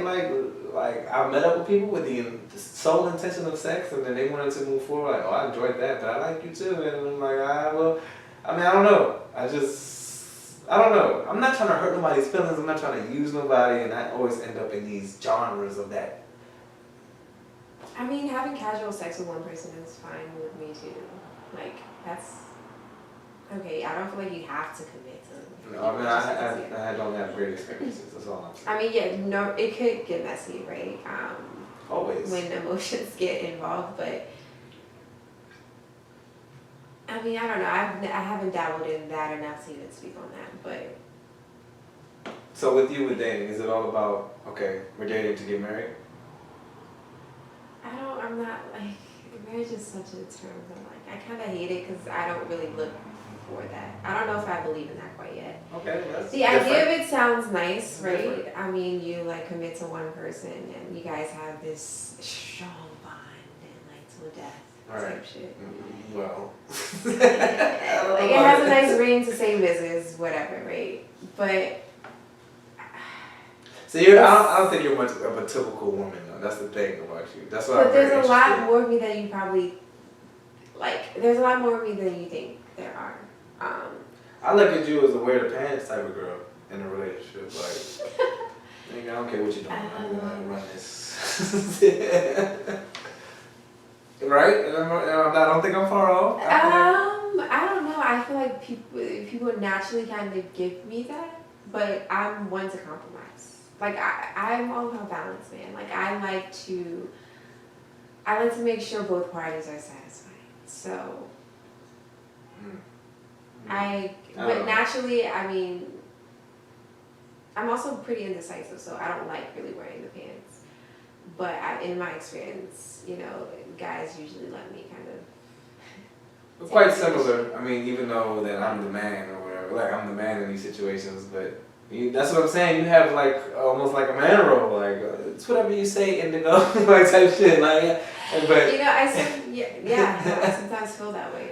I met up with people with the sole intention of sex, and then they wanted to move forward. Like, oh, I enjoyed that, but I like you too. And I'm like, well, I mean, I don't know. I don't know. I'm not trying to hurt nobody's feelings. I'm not trying to use nobody, and I always end up in these genres of that. I mean, having casual sex with one person is fine with me too. Like, that's okay. I don't feel like you have to commit to. No, I mean, I don't have great experiences. That's all I'm saying. I mean, yeah, no, it could get messy, right? Always. When emotions get involved, but I mean, I don't know. I haven't dabbled in that enough to even speak on that, but. So with you with dating, is it all about okay, we're dating to get married? I'm not like, marriage is such a term that like, I kind of hate it because I don't really look for that. I don't know if I believe in that quite yet. Okay, that's the different. idea of it sounds nice, right? Different. I mean, you like commit to one person and you guys have this strong bond and like till death type shit. Well. Like it has a nice ring to say business, whatever, right? But. So I don't think you're much of a typical woman though. That's the thing about you. That's why. But there's a lot more of me than you probably like. There's a lot more of me than you think there are. I look at you as a wear the pants type of girl in a relationship. Like, nigga, I don't care what you're doing. I'm gonna run this. Right? And I don't think I'm far off. I don't know. I feel like people naturally kind of give me that, but I'm one to compromise. Like I'm all about balance, man. Like I like to make sure both parties are satisfied. So but naturally, I mean, I'm also pretty indecisive, so I don't like really wearing the pants. But in my experience, you know, guys usually let me kind of. We're quite similar. I mean, even though that I'm the man or whatever, like I'm the man in these situations, but. That's what I'm saying. You have like almost like a man role, like it's whatever you say, Indigo, like type shit, like. But you know, I sometimes feel that way.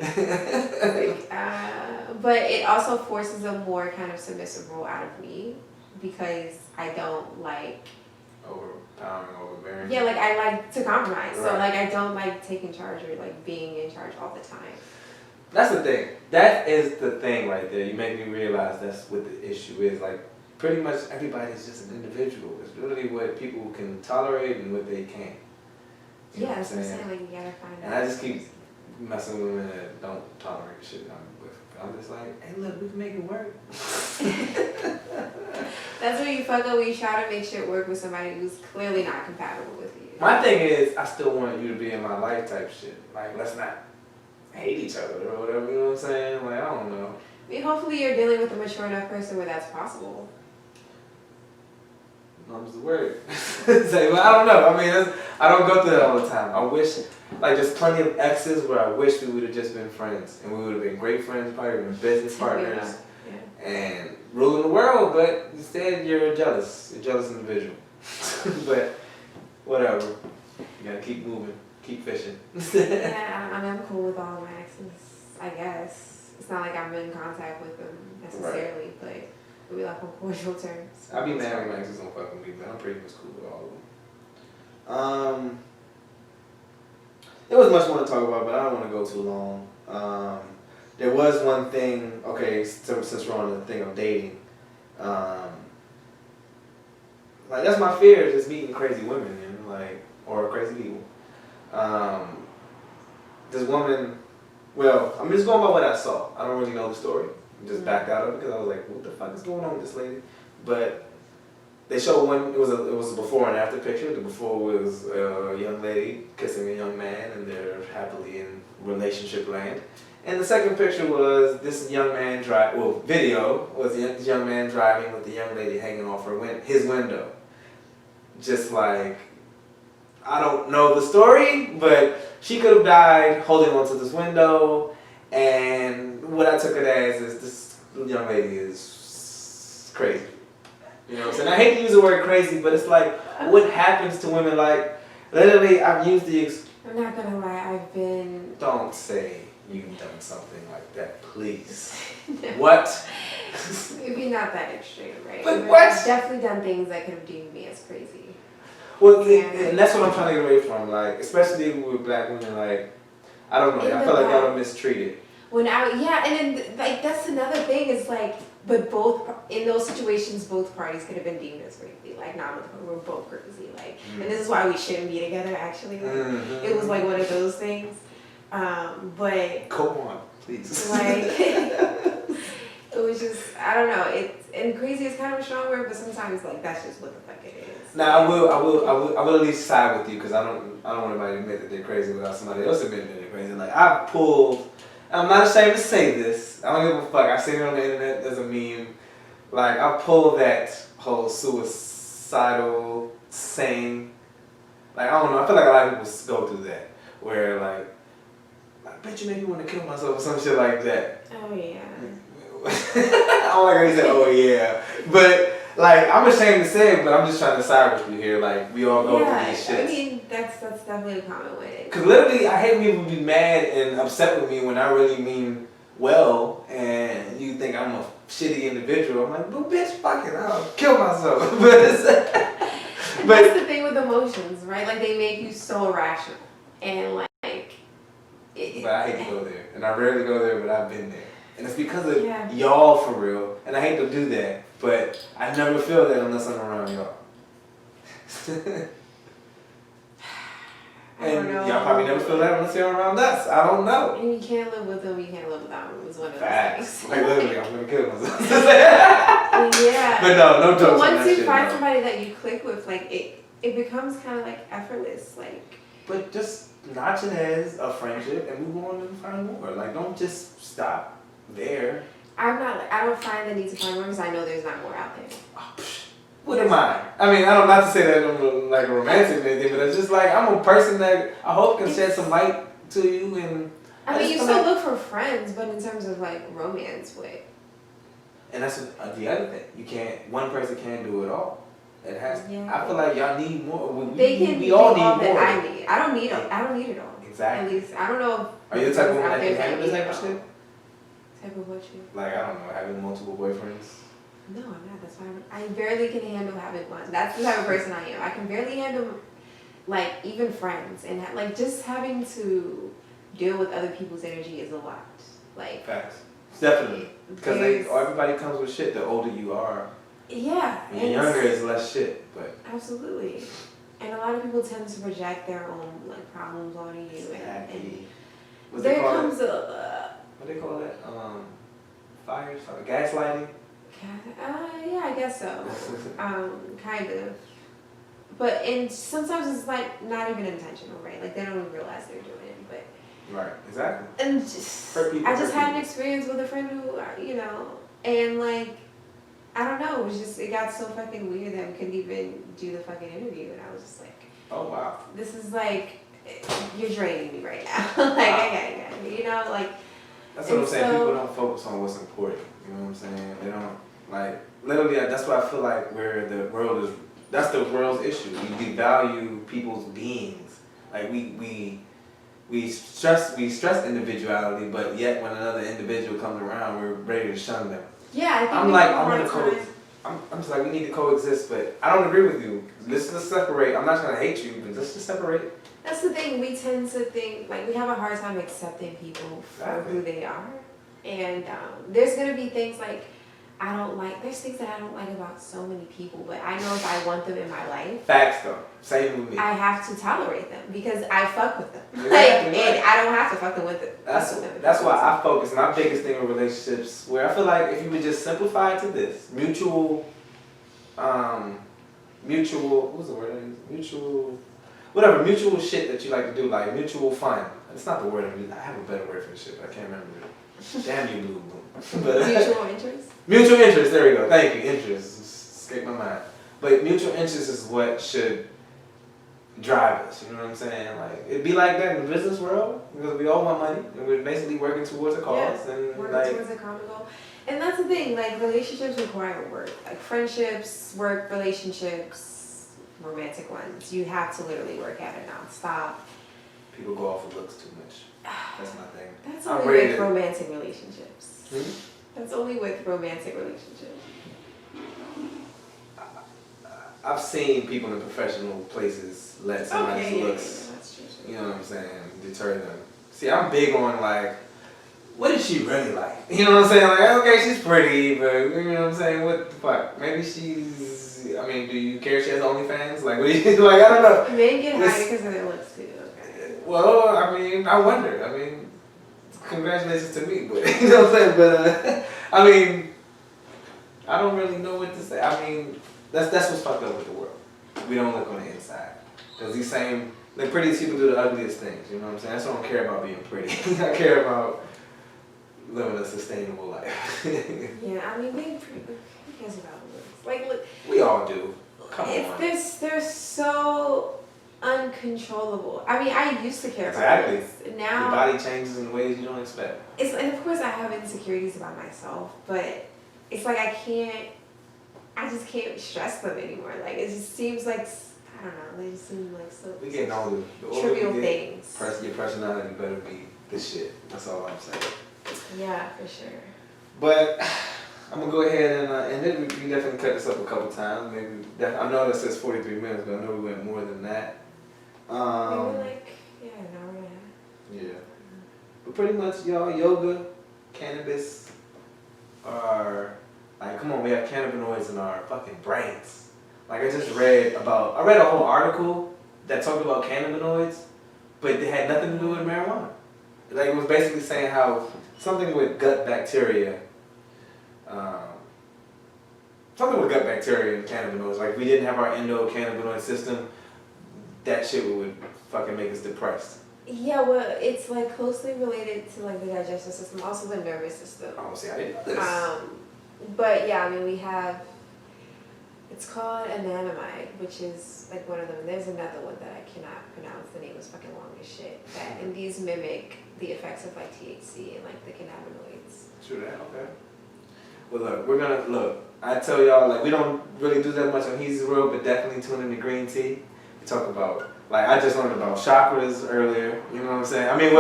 Like, but it also forces a more kind of submissive role out of me because I don't like overpowering, overbearing. Yeah, like I like to compromise, Right. so like I don't like taking charge or like being in charge all the time. That's the thing. That is the thing right there. You make me realize that's what the issue is. Like, pretty much everybody's just an individual. It's really what people can tolerate and what they can't. You know Yeah, that's what I'm saying. Like, you gotta find out. And I just keep messing with women that don't tolerate the shit I'm with. I'm just like, hey, look, we can make it work. That's where you fuck up when you try to make shit work with somebody who's clearly not compatible with you. My thing is, I still want you to be in my life type shit. Like, let's not hate each other or whatever, you know what I'm saying? Like, I don't know. I mean, hopefully you're dealing with a mature enough person where that's possible. Numb's the word. Well, I don't know. I mean, I don't go through that all the time. I wish, like, there's plenty of exes where I wish we would have just been friends. And we would have been great friends, probably been business partners, and ruling the world. But instead, you're a jealous individual. But whatever. You gotta keep moving. Keep fishing. Yeah, I mean, I'm cool with all my exes, I guess. It's not like I'm in contact with them necessarily, but we like on cordial terms. I'd be mad when my exes don't fuck with me, but I'm pretty much cool with all of them. There was much more to talk about, but I don't want to go too long. There was one thing, okay, since we're on the thing of dating, like that's my fear, is just meeting crazy women, and like, or crazy people. This woman, well, I'm just going by what I saw. I don't really know the story. I just backed out of it because I was like, what the fuck is going on with this lady? But they showed one, it was a before and after picture. The before was a young lady kissing a young man and they're happily in relationship land. And the second picture was this young man video was this young man driving with the young lady hanging off his window. Just like, I don't know the story, but she could have died holding onto this window. And what I took it as is this young lady is crazy. You know what I'm saying? I hate to use the word crazy, but it's like, what happens to women? Like, literally, I've used the... I'm not gonna lie, I've been... Don't say you've done something like that, please. No. What? Maybe not that extreme, right? But what? I've definitely done things that could have deemed me as crazy. Well, and that's what I'm trying to get away from, like, especially with black women, like, I don't know, I feel like y'all are mistreated. And then, like, that's another thing, is like, but in those situations, both parties could have been deemed as crazy. Like, nah, we're both crazy. Like, and this is why we shouldn't be together, actually. Like, it was like one of those things. But... Go on, please. Like, it was just, I don't know, and crazy is kind of a strong word, but sometimes, like, that's just what the fuck it is. Now, I will at least side with you, because I don't want anybody to admit that they're crazy without somebody else admitting that they're crazy. Like, I've pulled... I'm not ashamed to say this. I don't give a fuck. I've seen it on the internet as a meme. Like, I pulled that whole suicidal saying. Like, I don't know. I feel like a lot of people go through that. Where, like, I bet you make me want to kill myself or some shit like that. Oh, yeah. I don't like how you said, oh, yeah. But, like, I'm ashamed to say it, but I'm just trying to side with you here. Like, we all go through these shit. I mean, that's definitely a common way. Because literally, I hate when people be mad and upset with me when I really mean well, and you think I'm a shitty individual. I'm like, well, bitch, fuck it, I'll kill myself. But that's the thing with emotions, right? Like, they make you so irrational. And, like... But I hate to go there. And I rarely go there, but I've been there. And it's because of y'all, for real. And I hate to do that, but I never feel that unless I'm around y'all. And y'all probably never feel that unless you're around us. I don't know. And you can't live with them, you can't live without them. It's one of those things. Like, literally, I'm going to kill myself. Yeah. But no jokes on that once you shit, find somebody that you click with, like, it becomes kind of like effortless. Like, but just notch it as a friendship and move on and find more. Like, don't just stop there. I don't find the need to find more because I know there's not more out there. Oh, what am I? I mean, I don't not to say that I'm like a romantic or anything, but it's just like I'm a person that I hope can shed some light to you. And I mean, you still look for friends, but in terms of like romance, wait. And that's the other thing. You can't. One person can't do it all. It has. Yeah. I feel like y'all need more. We all need more. That I need. I don't need it all. Exactly. At least I don't know. Are you the type of woman that can handle this type of shit? Type of what shit? Like, I don't know, having multiple boyfriends. No, I'm not. That's why I barely can handle having one. That's the type of person I am. I can barely handle, like, even friends. And, like, just having to deal with other people's energy is a lot. Like, facts. Definitely. Because everybody comes with shit the older you are. Yeah. When you're younger, it's less shit. But absolutely. And a lot of people tend to project their own, like, problems onto you. Exactly. And there comes a... what do they call that? Fire? Gaslighting? Yeah, I guess so. Kind of. And sometimes it's like not even intentional, right? Like they don't even realize they're doing it, but. Right, exactly. And I just had an experience with a friend who, and like, I don't know, it got so fucking weird that we couldn't even do the fucking interview, and I was just like, oh wow. This is like, you're draining me right now. Like, wow. I got it, like. That's what I'm saying. People don't focus on what's important. You know what I'm saying? They don't, like, literally, that's why I feel like that's the world's issue. We devalue people's beings. Like, we stress individuality, but yet when another individual comes around, we're ready to shun them. Yeah, I think I'm just like, we need to coexist, but I don't agree with you. Let's separate. I'm not trying to hate you, but let's just separate. That's the thing, we tend to think, like, we have a hard time accepting people for who they are. And there's going to be things like, there's things that I don't like about so many people, but I know if I want them in my life. Facts though, same with me. I have to tolerate them because I fuck with them. Exactly. And I don't have to fuck them with it. That's why I focus, my biggest thing with relationships, where I feel like if you would just simplify it to this, mutual, what's the word I use? Mutual shit that you like to do, like mutual fun. It's not the word I use. I have a better word for this shit, but I can't remember it. Damn you, Blue Boom. Mutual interest? Mutual interest, there we go. Thank you, interest. Escaped my mind. But mutual interest is what should drive us. You know what I'm saying? Like it'd be like that in the business world because we all want money and we're basically working towards a cause and working like towards a common goal. And that's the thing, like relationships require work. Like friendships, work, relationships, romantic ones. You have to literally work at it nonstop. people go off of looks too much. That's my thing. That's I'm only ready with to- romantic relationships. Hmm? That's only with romantic relationships. I've seen people in professional places let somebody's looks, that's true. you know what I'm saying, deter them. See, I'm big on like, what is she really like? You know what I'm saying? Like, okay, she's pretty, but you know what I'm saying? What the fuck? Maybe she's, I mean, do you care if she has OnlyFans? Like, what do you, like, I don't know. Men get This- high because of their looks too. Okay. Well, I mean, I wonder. I mean, congratulations to me, but you know what I'm saying? But, I mean, I don't really know what to say. I mean, that's what's fucked up with the world. We don't look on the inside. Because these same, the prettiest people do the ugliest things, you know what I'm saying? That's why I don't care about being pretty. I care about living a sustainable life. Yeah, I mean, being pretty, who cares about looks? Like, look, We all do. Come on. they're so uncontrollable. I mean, I used to care Exactly. about this. Your Now, body changes in ways you don't expect. and of course I have insecurities about myself, but it's like I just can't stress them anymore. Like, it just seems like, I don't know, they just seem like so We getting older. The older trivial we get, things. your personality better be the shit. That's all I'm saying. Yeah, for sure. But I'm gonna go ahead and end it. We definitely cut this up a couple times. I know that says 43 minutes, but I know we went more than that. Maybe like, yeah, an hour and a half. Yeah. But pretty much, y'all, yoga, cannabis are like, come on, we have cannabinoids in our fucking brains. Like I read a whole article that talked about cannabinoids, but it had nothing to do with marijuana. Like it was basically saying how something with gut bacteria, and cannabinoids. Like if we didn't have our endocannabinoid system, that shit would fucking make us depressed. Yeah, well, it's like closely related to like the digestive system, also the nervous system. Oh, see, I didn't know this. But yeah, I mean, we have, it's called anandamide, which is like one of them. There's another one that I cannot pronounce. The name is fucking long as shit. And these mimic the effects of like THC and like the cannabinoids. True that, okay. Well, look, I tell y'all, like, we don't really do that much on Heezy World, but definitely tune in to Green Tea. We talk about, like, I just learned about chakras earlier, you know what I'm saying? I mean,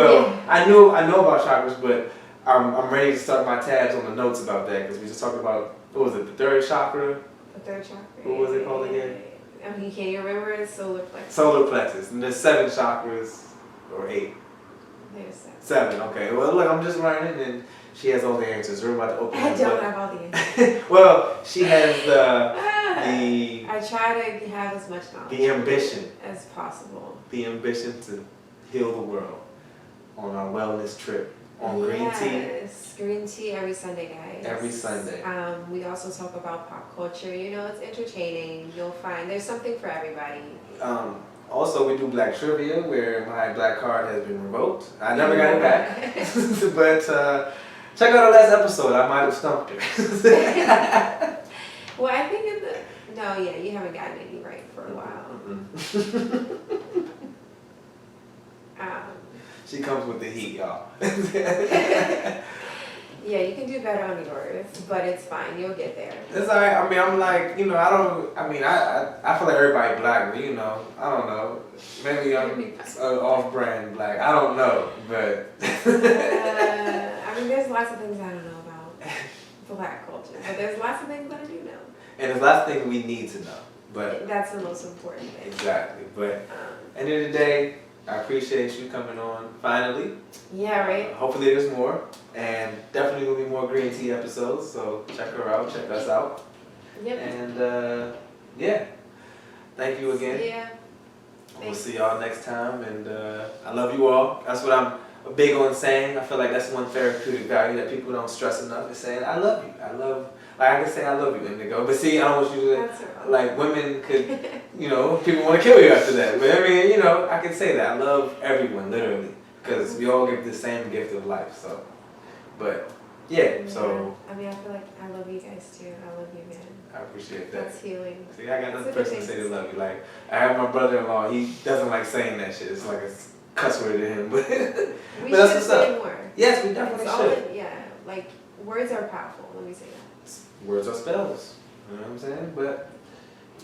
I know about chakras, but I'm ready to start my tabs on the notes about that, because we just talked about, what was it, the third chakra? The third chakra. What was it called again? I mean, you can't even remember it. Solar plexus. Solar plexus. And there's 7 chakras, or 8. There's 7. 7, okay. Well, look, I'm just learning, and she has all the answers. We're about to open I this don't up. have all the answers. Well, she has the I try to have as much knowledge ambition. as possible. The ambition to heal the world on our wellness trip on Green Tea. Yes, Green Tea every Sunday, guys. Every Sunday. We also talk about pop culture. You know, it's entertaining. You'll find there's something for everybody. Also, we do Black Trivia, where my black card has been revoked. I never got it back. But check out our last episode. I might have stumped her. Well, I think you haven't gotten any right for a while. She comes with the heat, y'all. Yeah, you can do better on yours, but it's fine. You'll get there. It's alright. I mean, I'm like, you know, I feel like everybody black, but you know, I don't know. Maybe I'm off-brand black. I don't know, but. I mean, there's lots of things I don't know about black culture, but there's lots of things that I do know. And there's lots of things we need to know, but. That's the most important thing. Exactly, but end of the day, I appreciate you coming on finally. Yeah, right. Hopefully there's more, and definitely will be more Green Tea episodes. So check her out, check us out. Yep. And yeah, thank you again. Yeah. We'll see y'all next time, and I love you all. That's what I'm big on saying. I feel like that's one therapeutic value that people don't stress enough, is saying I love you. Like I can say I love you, Indigo, but see, I don't want you to, like, women could, you know, people want to kill you after that. But I mean, you know, I can say that. I love everyone, literally, because we all get the same gift of life, so. But Yeah, so I mean, I feel like I love you guys too. I love you, man. I appreciate that. That's healing. See, I got another It's a good person to thing say to they say. love you. Like, I have my brother-in-law, he doesn't like saying that shit. It's like a cuss word to him, but, We but that's should what's say up. more. Yes, we definitely It's all should. yeah, like words are powerful. Let me say that. Words are spells. You know what I'm saying? But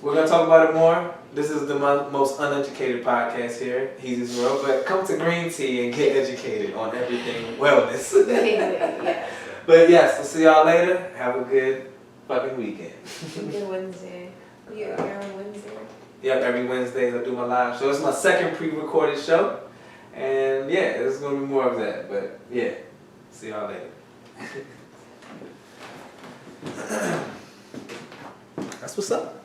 we're going to talk about it more. This is the most uneducated podcast here, Heezy's World. But come to Green Tea and get educated on everything wellness. Yes. But yes, I'll see y'all later. Have a good fucking weekend. Good Wednesday. You're on Wednesday? Yep, every Wednesday I do my live show. It's my second pre-recorded show. And yeah, there's going to be more of that. But yeah, see y'all later. That's what's up.